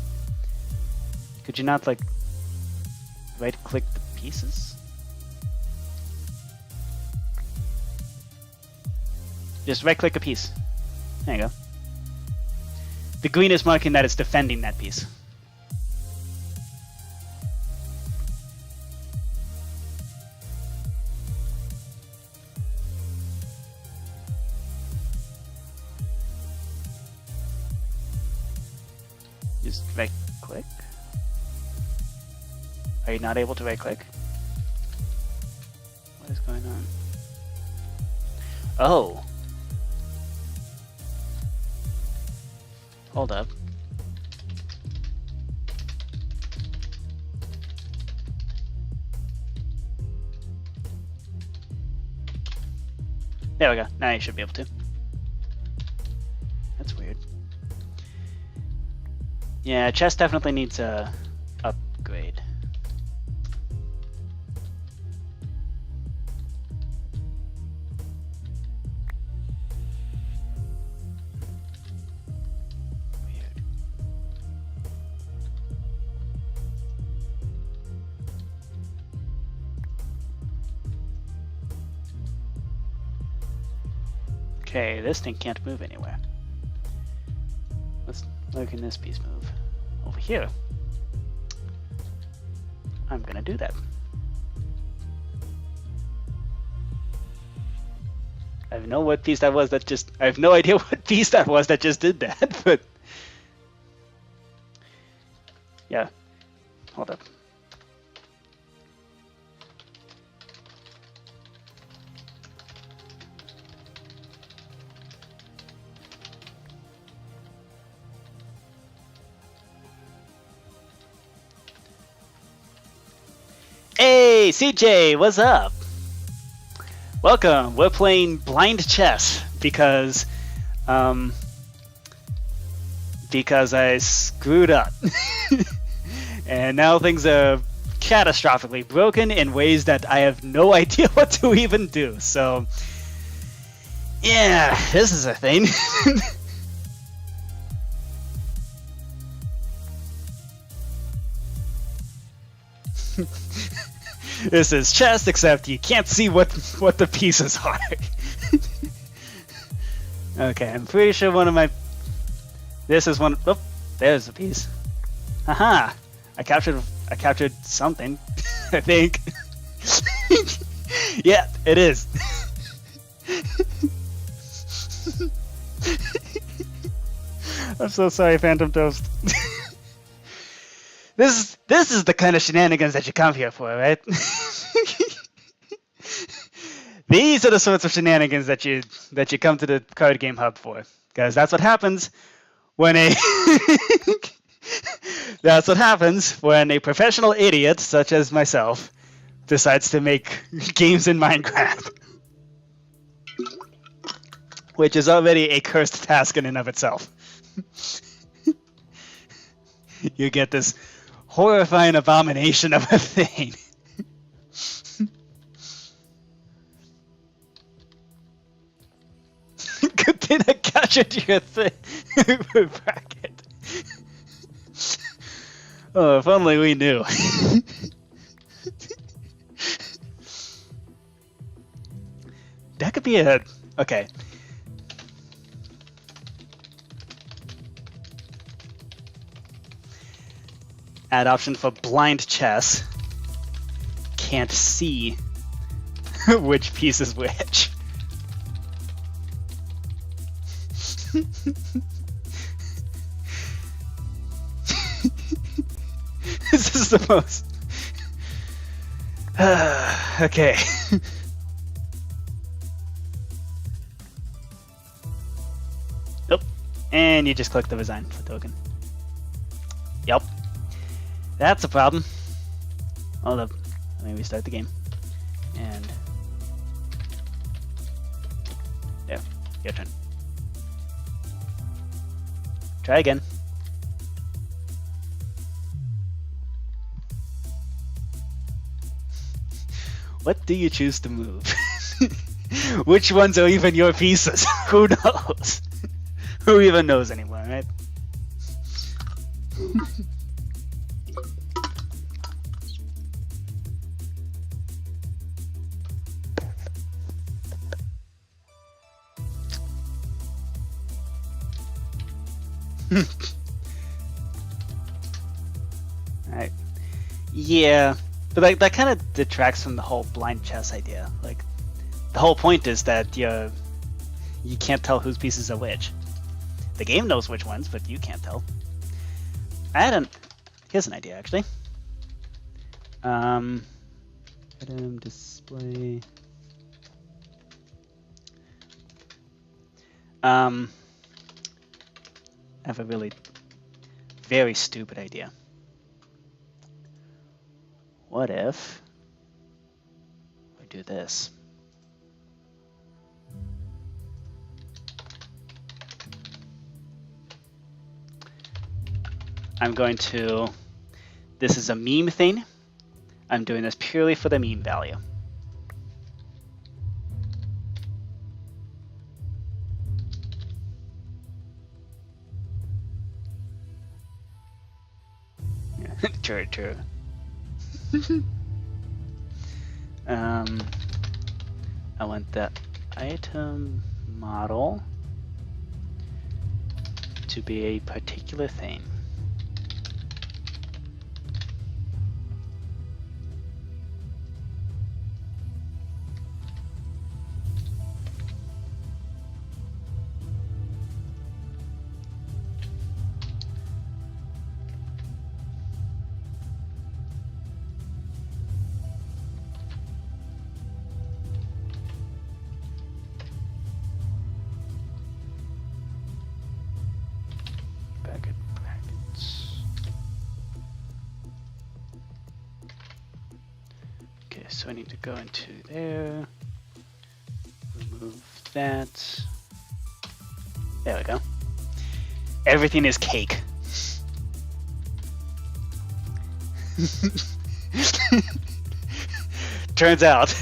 Could you not, like, right click the pieces? Just right click a piece. There you go. The green is marking that it's defending that piece. Just right click. Are you not able to right click? What is going on? Oh. Hold up. There we go. Now you should be able to. That's weird. Yeah, chess definitely needs a upgrade. Okay, this thing can't move anywhere. Where can this piece move? Over here. I'm gonna do that. I have no what piece that was that just. I have no idea what piece that was that just did that, but yeah. Hold up. Hey, CJ, what's up? Welcome. We're playing blind chess because I screwed up. And now things are catastrophically broken in ways that I have no idea what to even do. So, yeah, this is a thing. This is chess, except you can't see what the pieces are. Okay, I'm pretty sure one of my... This is one... Oh, there's a piece. Haha! I captured something, I think. Yeah, it is. I'm so sorry, PhantomToast. This is the kind of shenanigans that you come here for, right? These are the sorts of shenanigans that you come to the card game hub for, because that's what happens when a that's what happens when a professional idiot such as myself decides to make games in Minecraft, which is already a cursed task in and of itself. You get this horrifying abomination of a thing. Good thing I captured your bracket. Oh, if only we knew. That could be a... Okay. Add option for blind chess. Can't see which piece is which. This is the most... Okay. Nope. And you just click the resign for token. Yep. That's a problem. Hold up. Let me restart the game. And... There. Your turn. Try again. What do you choose to move? Which ones are even your pieces? Who knows? Who even knows anymore, right? Alright. Yeah, but like that kind of detracts from the whole blind chess idea. Like, the whole point is that you can't tell whose pieces are which. The game knows which ones, but you can't tell. Here's an idea, actually. Item display. I have a really very stupid idea. What if we do this? I'm going to... This is a meme thing. I'm doing this purely for the meme value. True. I want that item model to be a particular thing. So I need to go into there, remove that. There we go. Everything is cake. Turns out,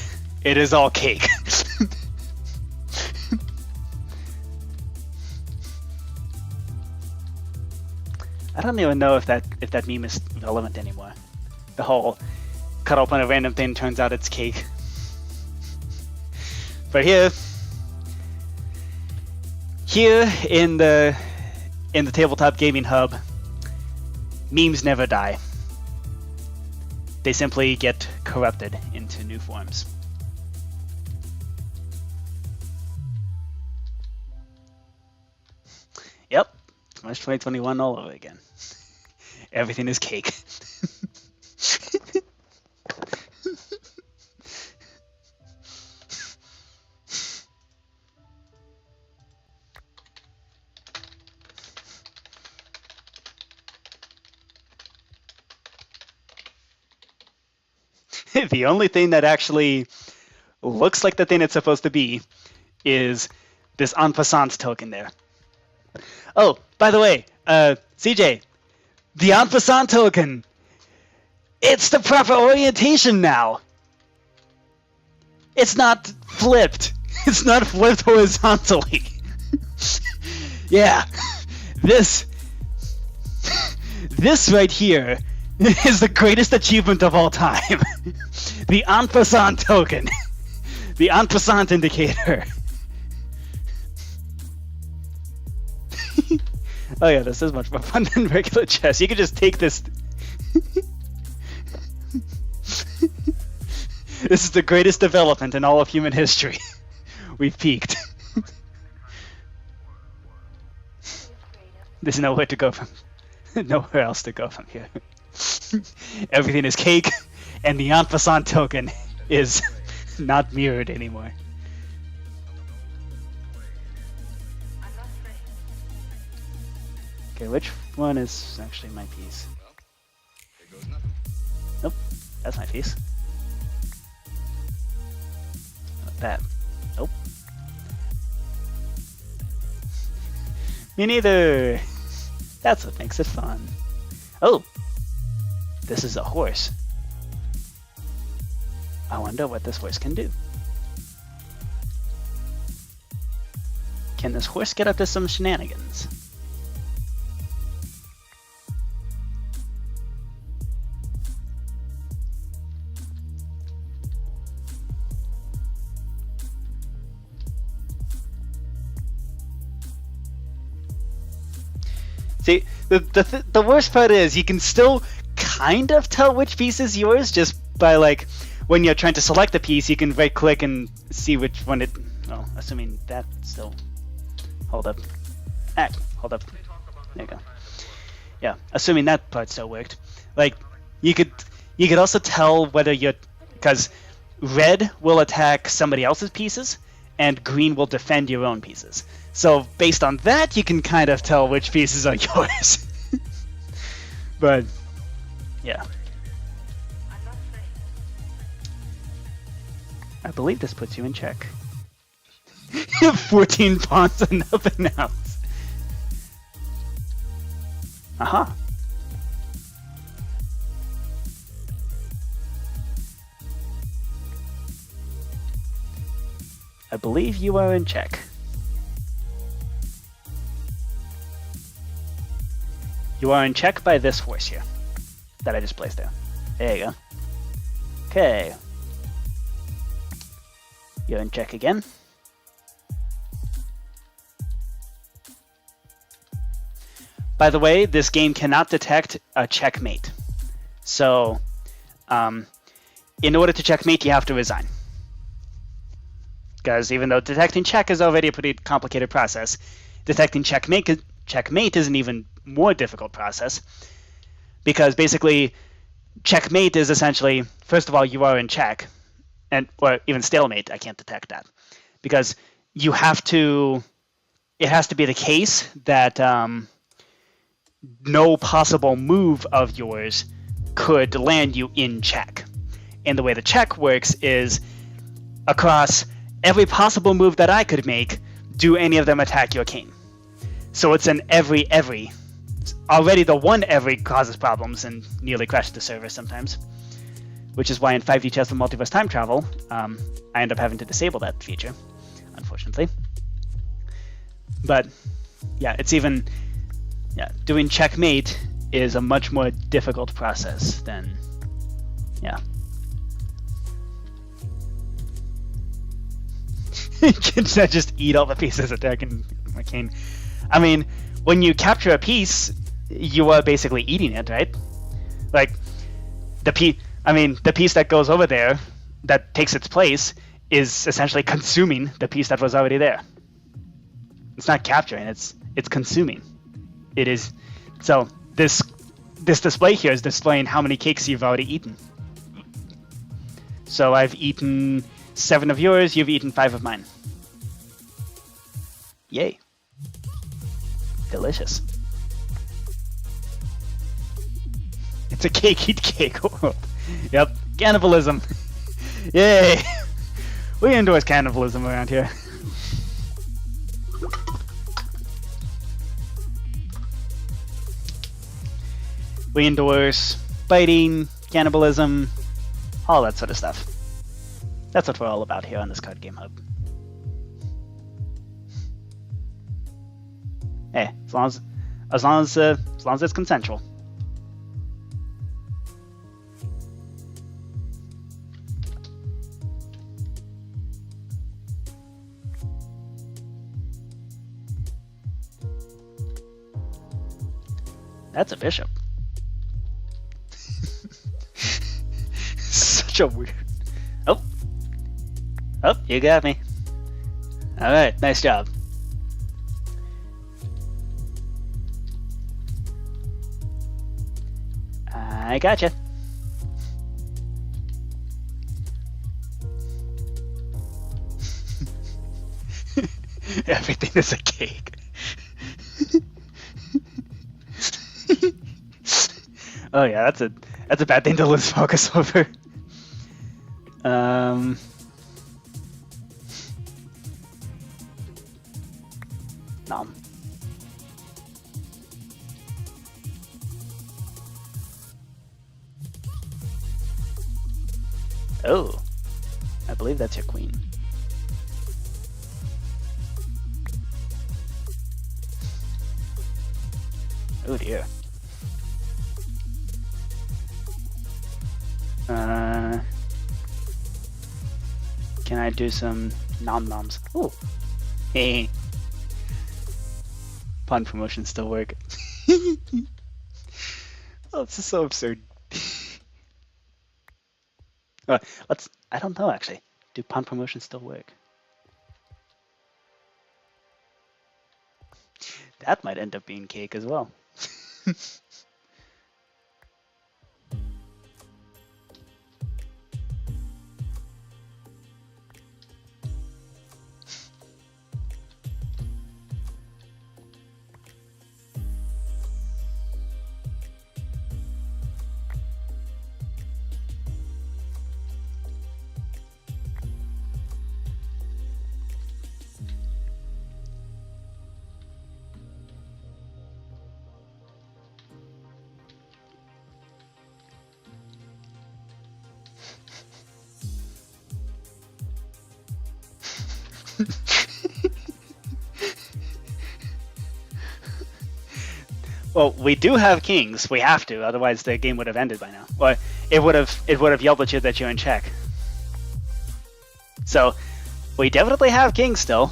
it is all cake. I don't even know if that meme is relevant anymore. The whole cut open a random thing, turns out it's cake. But here in the tabletop gaming hub, memes never die. They simply get corrupted into new forms. Yep, it's March 2021 all over again. Everything is cake. The only thing that actually looks like the thing it's supposed to be is this en passant token there. Oh, by the way, CJ, the en passant token, it's the proper orientation now. It's not flipped. It's not flipped horizontally. Yeah, this right here is the greatest achievement of all time. The en passant token. The en passant indicator. Oh yeah, this is much more fun than regular chess. You can just take this. This is the greatest development in all of human history. We've peaked. There's nowhere to go from. Nowhere else to go from here. Everything is cake, and the en passant token is not mirrored anymore. Okay, which one is actually my piece? Nope, that's my piece. Not that. Nope. Me neither. That's what makes it fun. Oh! This is a horse. I wonder what this horse can do. Can this horse get up to some shenanigans? See, the worst part is you can still kind of tell which piece is yours just by, like, when you're trying to select the piece, you can right click and see which one it. Well, assuming that still. Hold up. Hold up. There you go. Yeah, assuming that part still worked. Like, you could also tell whether you're, because red will attack somebody else's pieces, and green will defend your own pieces. So based on that, you can kind of tell which pieces are yours. But yeah, I believe this puts you in check. 14 pawns and nothing else. Aha. I believe you are in check. You are in check by this horse here that I just placed there. There you go. Okay. You're in check again. By the way, this game cannot detect a checkmate. So, in order to checkmate, you have to resign. Because even though detecting check is already a pretty complicated process, detecting checkmate is an even more difficult process. Because basically, checkmate is essentially, first of all, you are in check, or even stalemate. I can't detect that because you have to. It has to be the case that no possible move of yours could land you in check. And the way the check works is across every possible move that I could make, do any of them attack your king? So it's an every. Already the one every causes problems and nearly crashes the server sometimes. Which is why in 5D Chess and Multiverse Time Travel, I end up having to disable that feature, unfortunately. But yeah, it's even doing checkmate is a much more difficult process than Can I just eat all the pieces attacking my king? I mean, when you capture a piece, you are basically eating it, right? Like the piece that goes over there that takes its place is essentially consuming the piece that was already there. It's not capturing, it's consuming. It is. So this display here is displaying how many cakes you've already eaten. So I've eaten 7 of yours, you've eaten 5 of mine. Yay. Delicious. It's a cake eat cake world. Yep, cannibalism. Yay. We endorse cannibalism around here. We endorse biting, cannibalism, all that sort of stuff. That's what we're all about here on this Card Game Hub. Hey, as long as it's consensual. That's a bishop. Such a weird. Oh, you got me. All right, nice job. I gotcha. Everything is a cake. Oh yeah, that's a bad thing to lose focus over. Nom. Oh, I believe that's your queen. Oh dear. Can I do some nom-noms? Ooh. Hey. Pawn promotions still work. Oh, this is so absurd. I don't know actually. Do pawn promotions still work? That might end up being cake as well. Well, we do have kings. We have to, otherwise the game would have ended by now. Or it would have yelled at you that you're in check. So we definitely have kings still.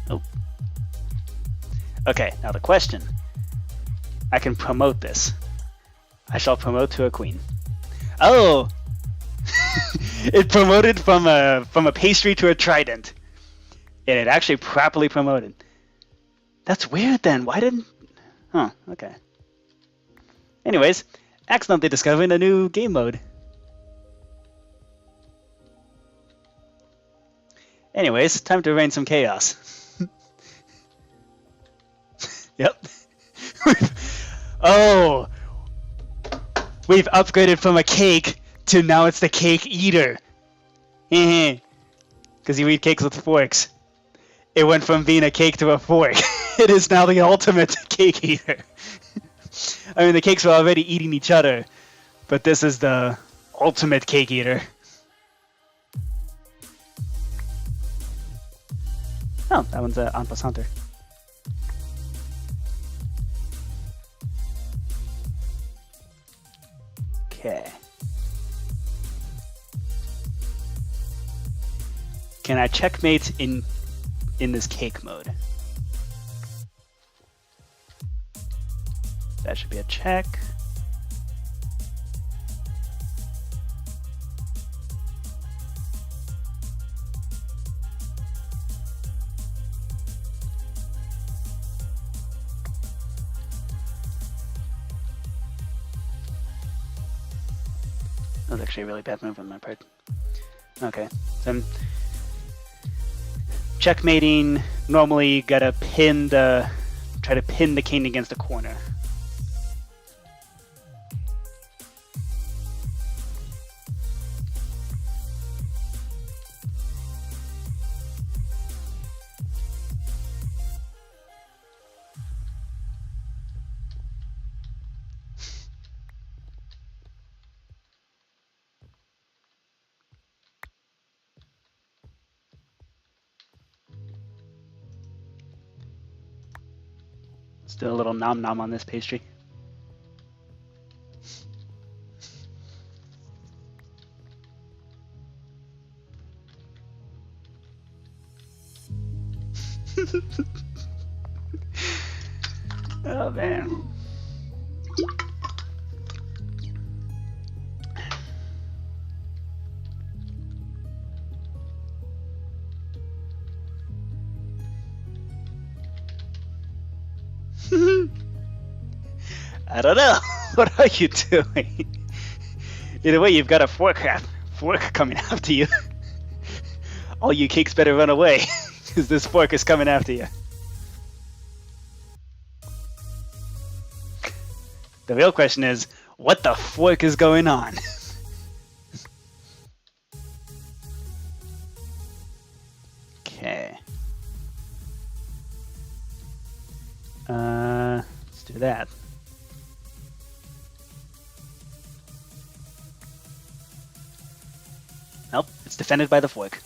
Oh. Okay, now the question. I can promote this. I shall promote to a queen. Oh! It promoted from a pastry to a trident. And it actually properly promoted. That's weird then. Why didn't... Huh, okay. Anyways, accidentally discovering a new game mode. Anyways, time to rain some chaos. Yep. Oh! We've upgraded from a cake to now it's the cake eater. Because you eat cakes with forks. It went from being a cake to a fork. It is now the ultimate cake eater. I mean, the cakes were already eating each other, but this is the ultimate cake eater. Oh, that one's an en passanter. Okay. Can I checkmate in this cake mode? That should be a check. That was actually a really bad move on my part. Okay, so I'm checkmating. Normally, you gotta try to pin the king against a corner. Let's do a little nom nom on this pastry. Oh man. I don't know. What are you doing? Either way, you've got a fork coming after you. All you cakes better run away, because this fork is coming after you. The real question is, what the fork is going on? Okay. Let's do that. Nope, it's defended by the fork.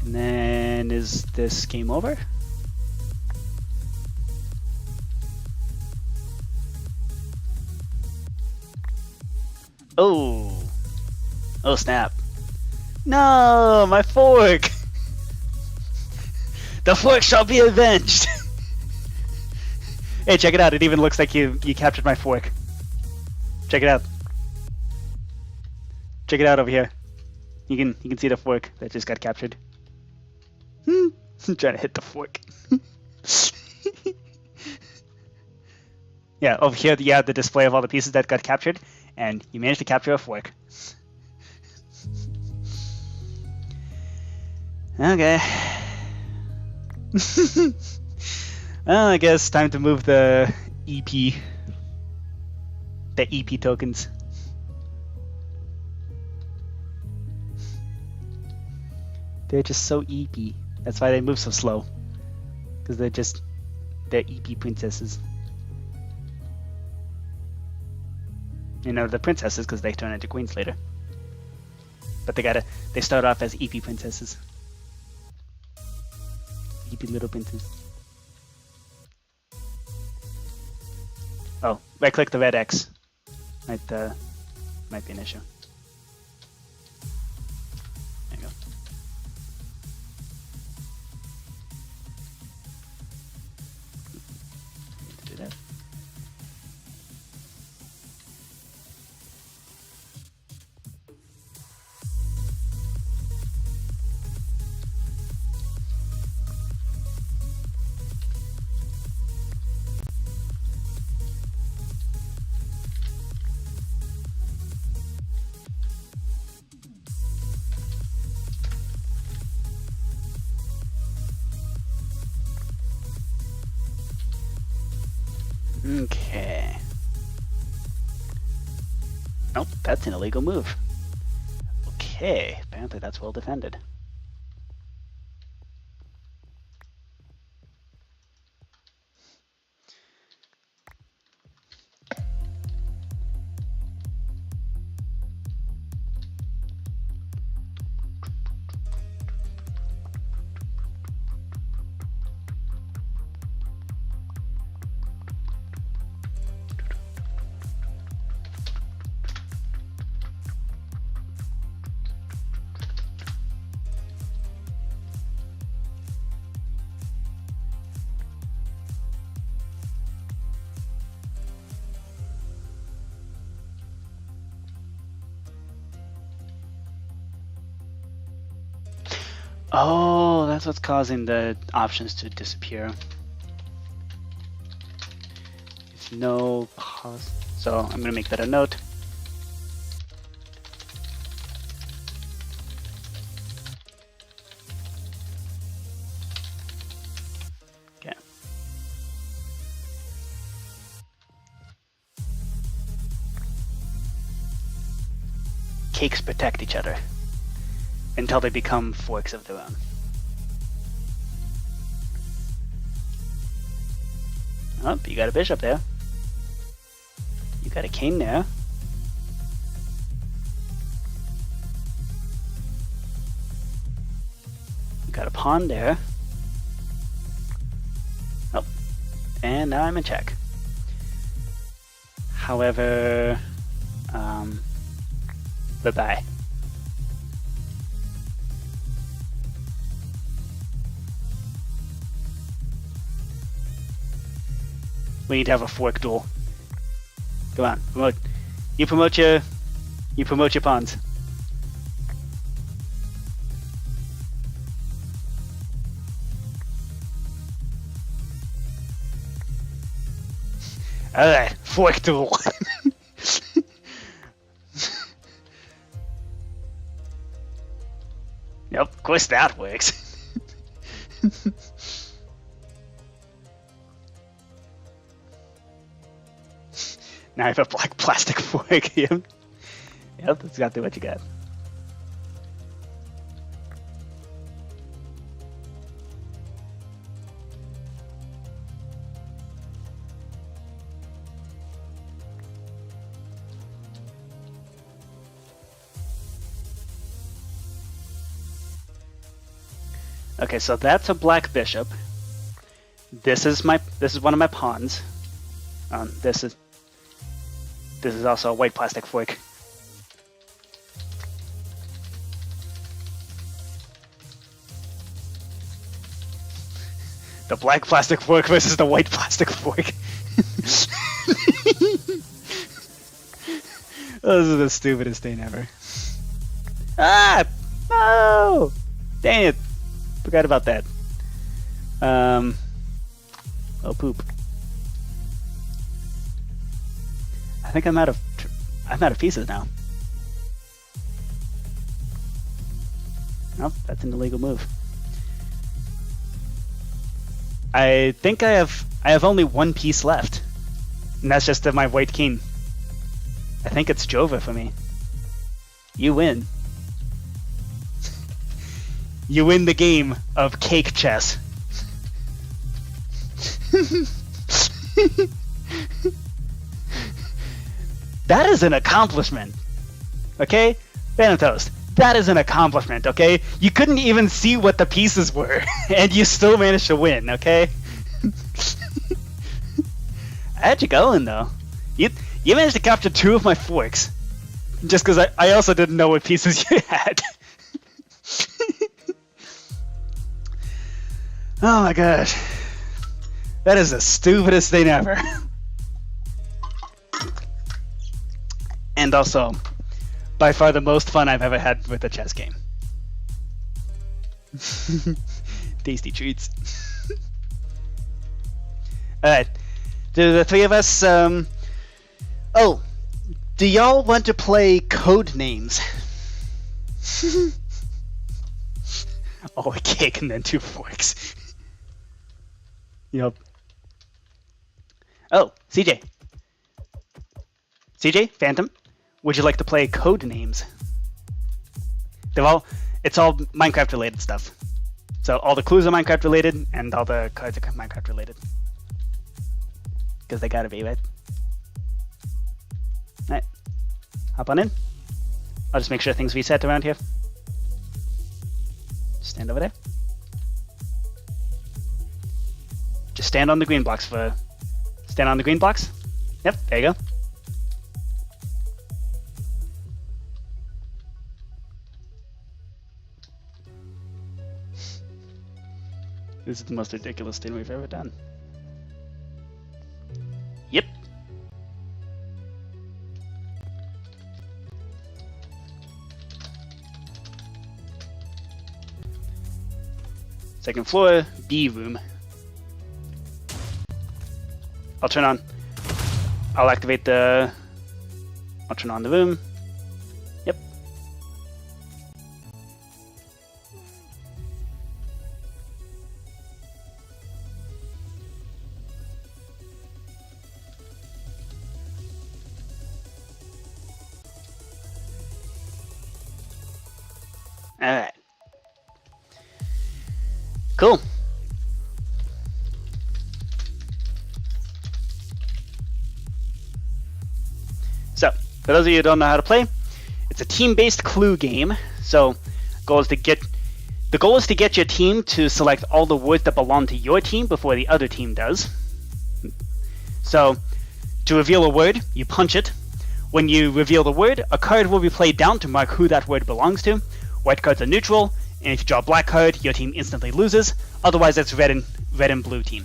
And then is this game over? Oh. Oh snap. No, my fork! The fork shall be avenged! Hey, check it out. It even looks like you captured my fork. Check it out. Check it out over here. You can see the fork that just got captured. I'm trying to hit the fork. Yeah, over here you have the display of all the pieces that got captured, and you managed to capture a fork. Okay. Well, I guess time to move the EP tokens. They're just so EP. That's why they move so slow. Because they're EP princesses. You know, the princesses because they turn into queens later. But they start off as EP princesses. EP little princess. Oh, right click the red X. Might be an issue. Okay. Nope, that's an illegal move. Okay, apparently that's well defended. Oh, that's what's causing the options to disappear. There's no pause. So I'm going to make that a note. Okay. Cakes protect each other until they become forks of their own. Oh, you got a bishop there. You got a king there. You got a pawn there. Oh, and now I'm in check. However, bye-bye. We need to have a fork duel. Come on, promote. You promote your pawns. All right, fork duel. Yep, of course that works. Now I have a black plastic fork. Yep, that's exactly what you got. Okay, so that's a black bishop. This is one of my pawns. This is also a white plastic fork. The black plastic fork versus the white plastic fork. Oh, this is the stupidest thing ever. Ah! No! Dang it! Forgot about that. Oh, poop. I think I'm out of pieces now. Nope, that's an illegal move. I think I have only one piece left, and that's just my white king. I think it's Jova for me. You win. You win the game of cake chess. That is an accomplishment. Okay? PhantomToast, that is an accomplishment, okay? You couldn't even see what the pieces were, and you still managed to win, okay? How'd you going, though? You managed to capture 2 of my forks, just because I also didn't know what pieces you had. Oh my gosh. That is the stupidest thing ever. And also, by far the most fun I've ever had with a chess game. Tasty treats. Alright. Do the 3 of us, Oh, do y'all want to play code names? Oh, a cake and then 2 forks. Yep. Oh, CJ. CJ, Phantom, would you like to play Code Names? It's all Minecraft related stuff. So all the clues are Minecraft related, and all the cards are Minecraft related. Because they gotta be, right? Alright. Hop on in. I'll just make sure things reset around here. Stand over there. Just stand on the green blocks for... Stand on the green blocks? Yep, there you go. This is the most ridiculous thing we've ever done. Yep. Second floor, B room. I'll turn on. I'll activate the... I'll turn on the room. Yep. Alright. Cool. So, for those of you who don't know how to play, it's a team-based clue game. So, the goal is to get your team to select all the words that belong to your team before the other team does. So, to reveal a word, you punch it. When you reveal the word, a card will be played down to mark who that word belongs to. White cards are neutral, and if you draw a black card, your team instantly loses. Otherwise, it's red and blue team.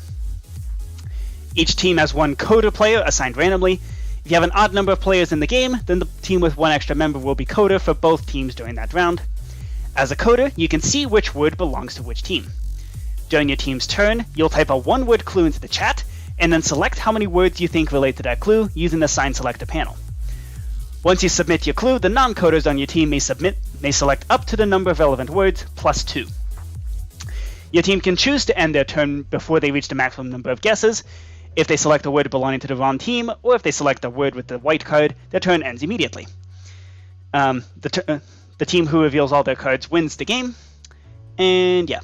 Each team has one coder player assigned randomly. If you have an odd number of players in the game, then the team with one extra member will be coder for both teams during that round. As a coder, you can see which word belongs to which team. During your team's turn, you'll type a one-word clue into the chat, and then select how many words you think relate to that clue using the Sign Selector panel. Once you submit your clue, the non-coders on your team may select up to the number of relevant words, plus 2. Your team can choose to end their turn before they reach the maximum number of guesses. If they select a word belonging to the wrong team, or if they select a word with the white card, their turn ends immediately. The team who reveals all their cards wins the game, and yeah.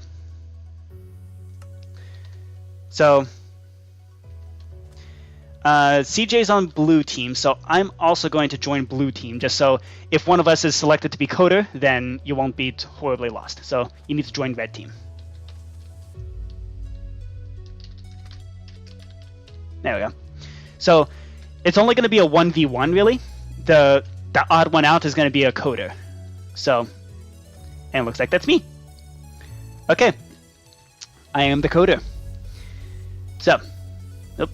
So, CJ's on blue team, so I'm also going to join blue team, just so if one of us is selected to be coder, then you won't be horribly lost. So you need to join red team. There we go. So it's only going to be a 1v1, really. The odd one out is going to be a coder. So, and it looks like that's me. Okay. I am the coder. So, oop.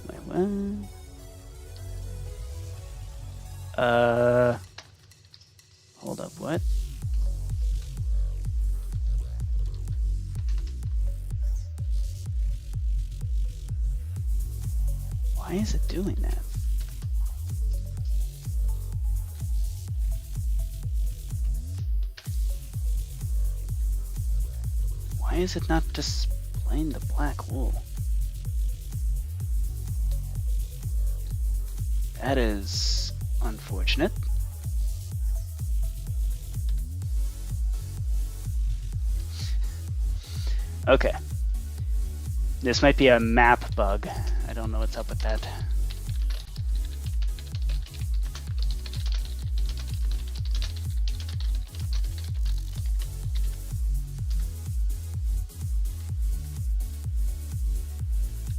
Wait, what? Hold up, what? Why is it doing that? Why is it not displaying the black wool? That is unfortunate. Okay. This might be a map bug. I don't know what's up with that.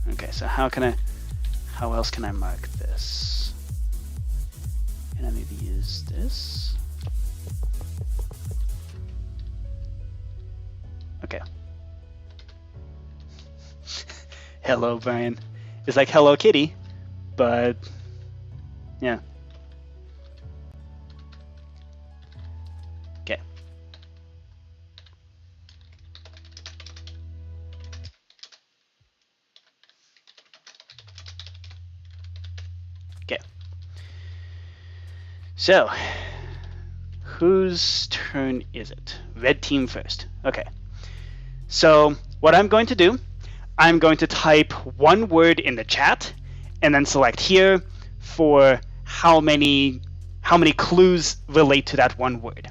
Okay, so how else can I mark this? Can I maybe use this? Okay. Hello, Brian. It's like Hello Kitty, but yeah. Okay. Okay. So, whose turn is it? Red team first. Okay. So what I'm going to do, I'm going to type one word in the chat and then select here for how many clues relate to that one word.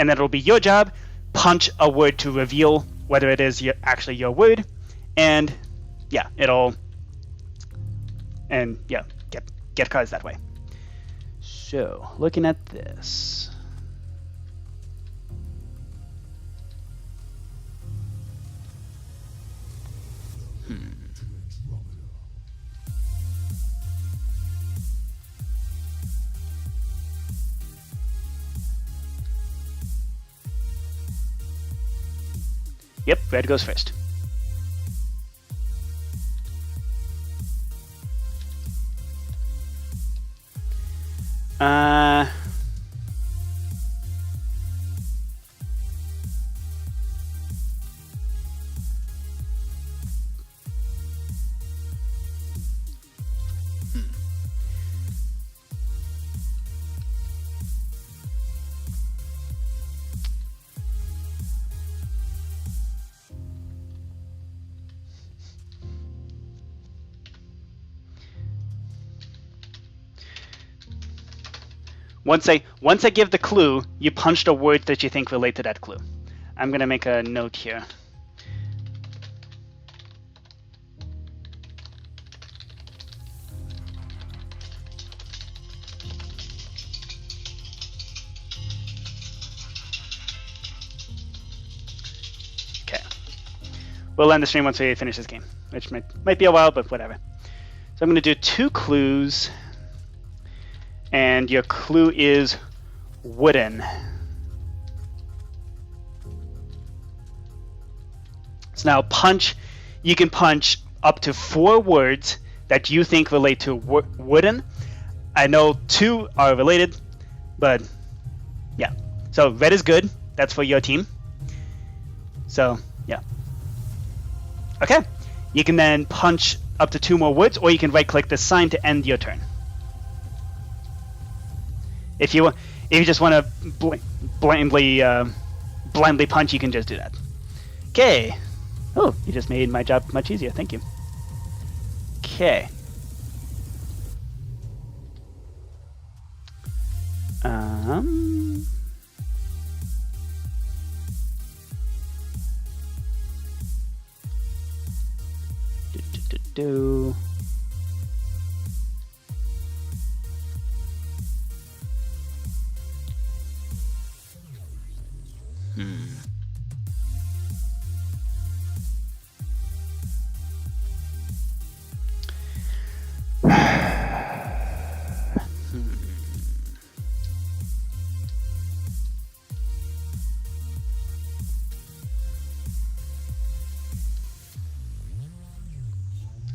And then it'll be your job, punch a word to reveal whether it is actually your word, and yeah, get cards that way. So, looking at this. Yep, red goes first. Once I give the clue, you punched a word that you think relate to that clue. I'm gonna make a note here. Okay. We'll end the stream once we finish this game, which might be a while, but whatever. So I'm gonna do 2 clues. And your clue is wooden. So now you can punch up to 4 words that you think relate to wooden. I know 2 are related, but yeah. So red is good, that's for your team. So yeah. Okay, you can then punch up to 2 more words, or you can right click the sign to end your turn. If you just want to blindly punch, you can just do that. Okay. Oh, you just made my job much easier. Thank you. Okay.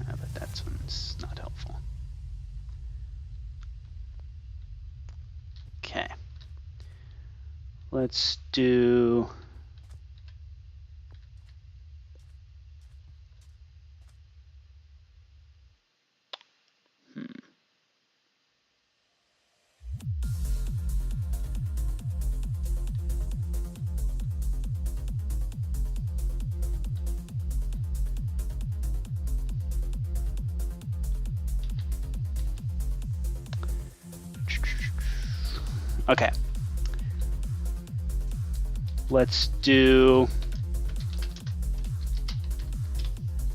But that one's not helpful. Okay. Let's do... Okay. Let's do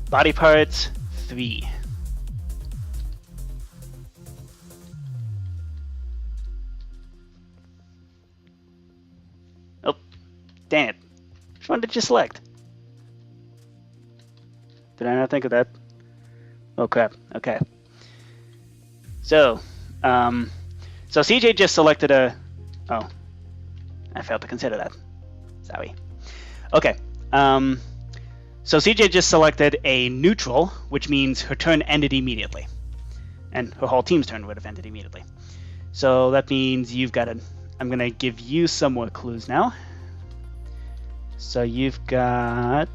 body parts 3. Oh, dang it. Which one did you select? Did I not think of that? Oh crap. Okay. So, so CJ just selected a... Oh, I failed to consider that. Sorry. Okay. So CJ just selected a neutral, which means her turn ended immediately. And her whole team's turn would have ended immediately. So that means you've got to... I'm going to give you some more clues now. So you've got...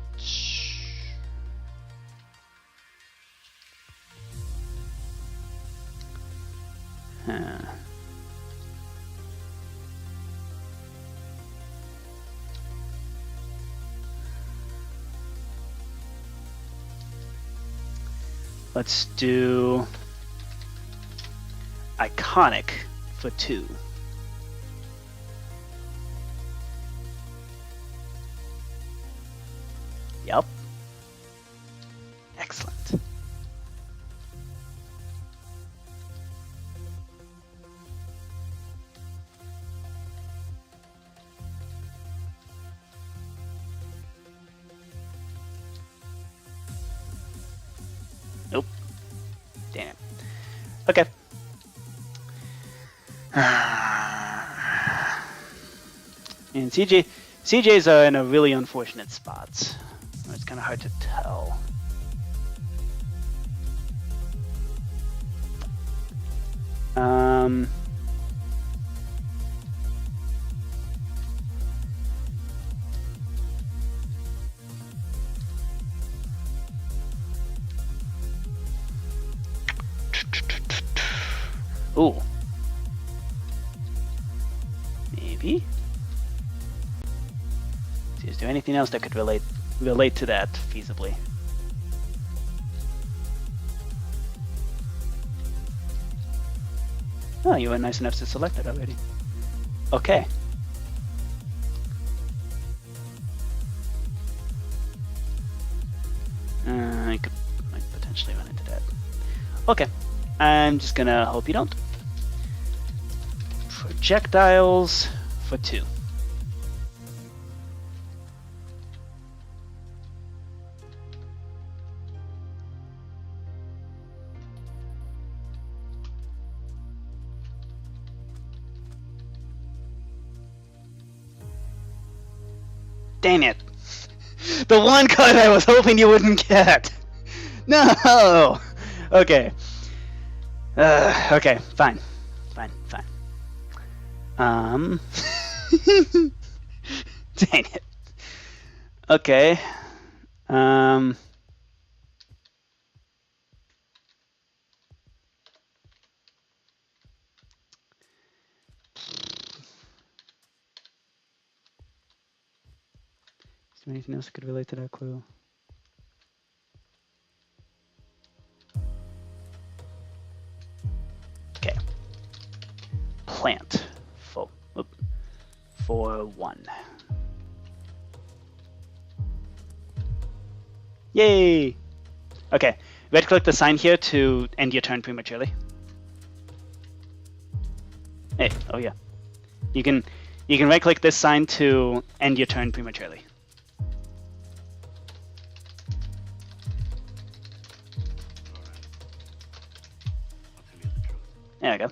Let's do iconic for 2. Yep. Excellent. Nope. Damn it. Okay. And CJs are in a really unfortunate spot. It's kind of hard to tell. Ooh. Maybe. See, is there anything else that could relate to that feasibly? Oh, you were nice enough to select it already. Okay. I might potentially run into that. Okay. I'm just gonna hope you don't. Projectiles for 2. Dang it. The one card I was hoping you wouldn't get. No. Okay. Okay, fine. Dang it. Okay. Is there anything else that could relate to that clue? Okay. Plant for 1. Yay! Okay. Right click the sign here to end your turn prematurely. Hey, oh yeah. You can right click this sign to end your turn prematurely. There we go.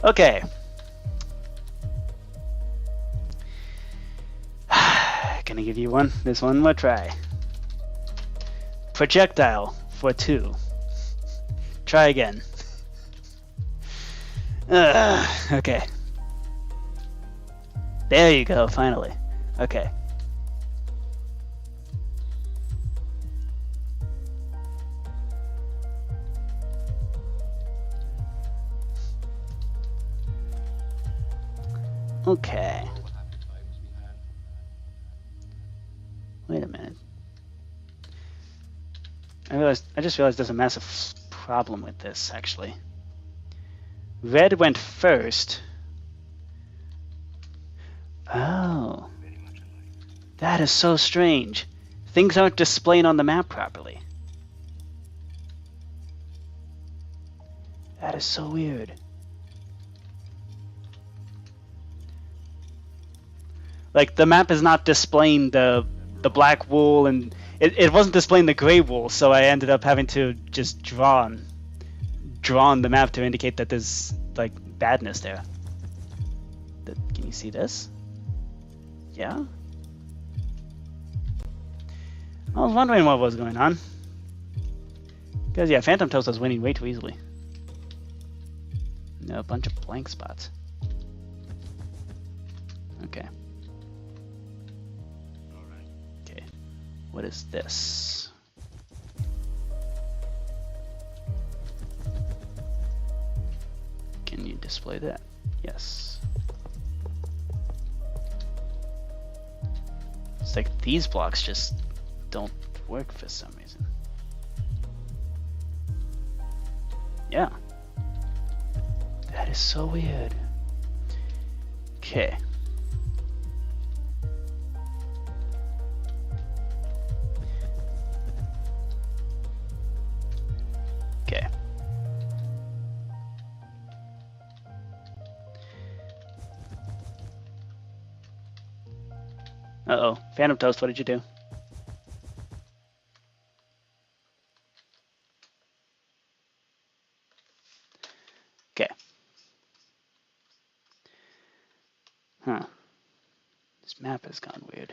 Okay. Gonna give you this one more try. Projectile for 2. Try again. Okay. There you go, finally. Okay. Okay. Wait a minute. I just realized there's a massive problem with this, actually. Red went first. Oh. That is so strange. Things aren't displayed on the map properly. That is so weird. Like, the map is not displaying the black wool, and it wasn't displaying the gray wool, so I ended up having to just draw on the map to indicate that there's, like, badness there. Can you see this? Yeah? I was wondering what was going on. Because, yeah, PhantomToast was winning way too easily. No, a bunch of blank spots. Okay. Okay. What is this? Can you display that? Yes. It's like these blocks just don't work for some reason. Yeah. That is so weird. Okay. Okay. Uh-oh. PhantomToast, what did you do? Okay. Huh. This map has gone weird.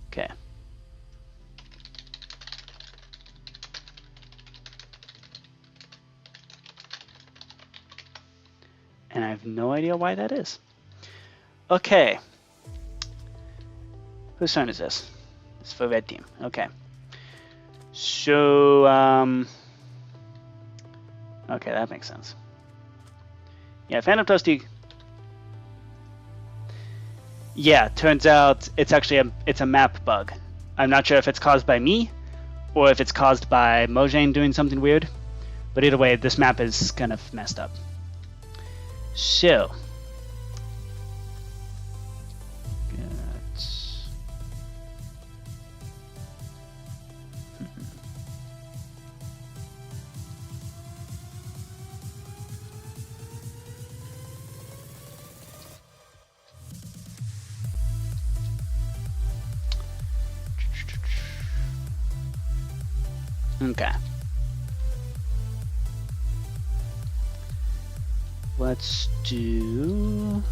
Okay. And I have no idea why that is. Okay. Whose turn is this? It's for red team. Okay. So, okay, that makes sense. Yeah, PhantomToast. Yeah, turns out it's actually a map bug. I'm not sure if it's caused by me or if it's caused by Mojang doing something weird. But either way, this map is kind of messed up. So, okay. Let's do...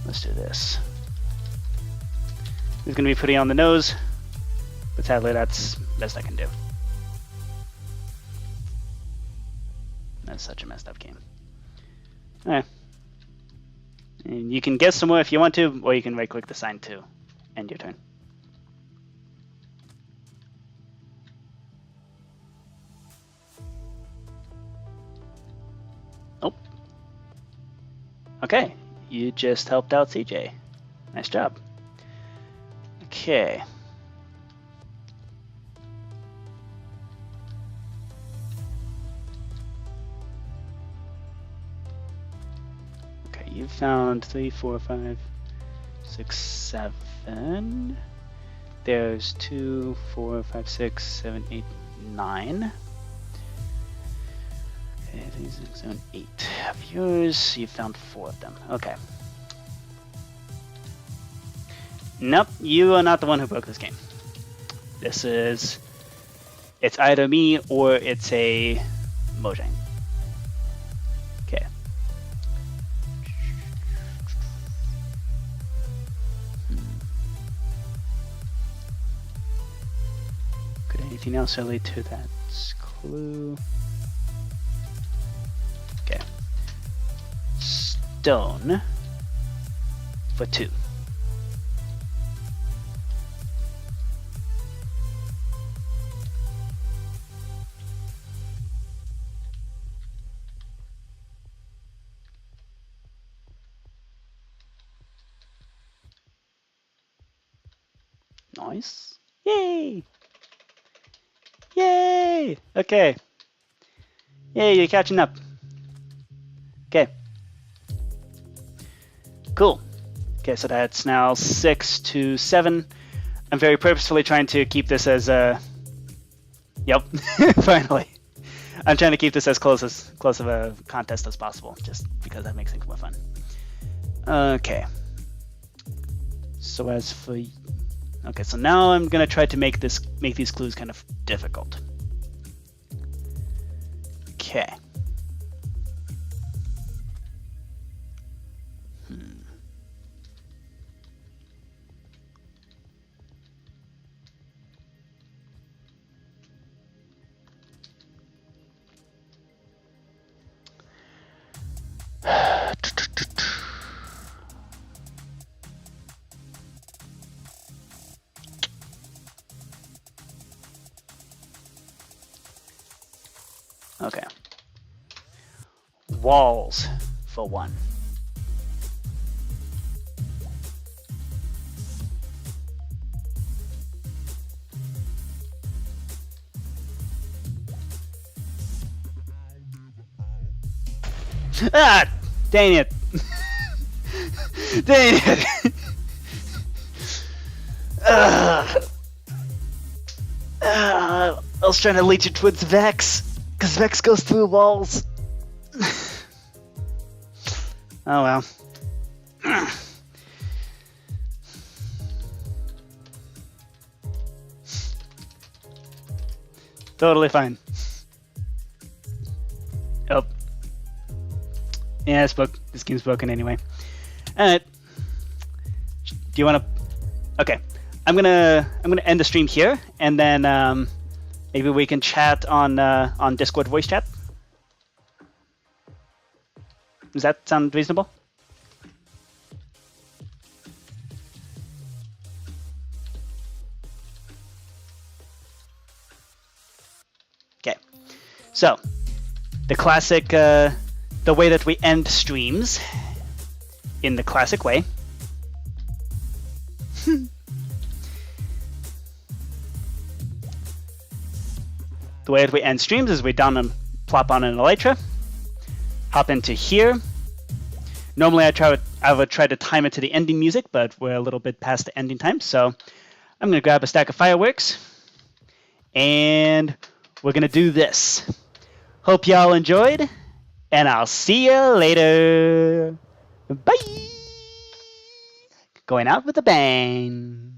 Let's do this. It's going to be pretty on the nose, but sadly that's the best I can do. That's such a messed up game. Alright. And you can guess some more if you want to, or you can right-click the sign to end your turn. Oh. Okay, you just helped out CJ. Nice job. Okay. Okay, you found 3, 4, 5, 6, 7. There's 2, 4, 5, 6, 7, 8, 9. Okay, 3, 6, 7, 8 of yours. You found 4 of them. Okay. Nope, you are not the one who broke this game. This is... It's either me or it's a Mojang. Okay. Could anything else relate to that clue? Okay. Stone for 2. Nice. Yay! Yay! Okay. Yay, you're catching up. Okay. Cool. Okay, so that's now 6 to 7. I'm very purposefully trying to keep this as a... Yep, finally. I'm trying to keep this as close of a contest as possible, just because that makes things more fun. Okay. So as for... Okay, so now I'm gonna try to make these clues kind of difficult. Okay. Okay. Walls for 1. Ah! Dang it! Dang it! I was trying to leech it towards Vex, because Vex goes through walls. Oh well. Totally fine. Oh. Yeah, this game's broken anyway. Alright. Do you wanna... Okay. I'm gonna end the stream here, and then maybe we can chat on Discord voice chat. Does that sound reasonable? Okay. So, the classic, the way that we end streams, in the classic way. The way that we end streams is we plop on an Elytra, hop into here. Normally I would try to time it to the ending music, but we're a little bit past the ending time, so I'm going to grab a stack of fireworks, and we're going to do this. Hope y'all enjoyed, and I'll see you later. Bye! Going out with a bang.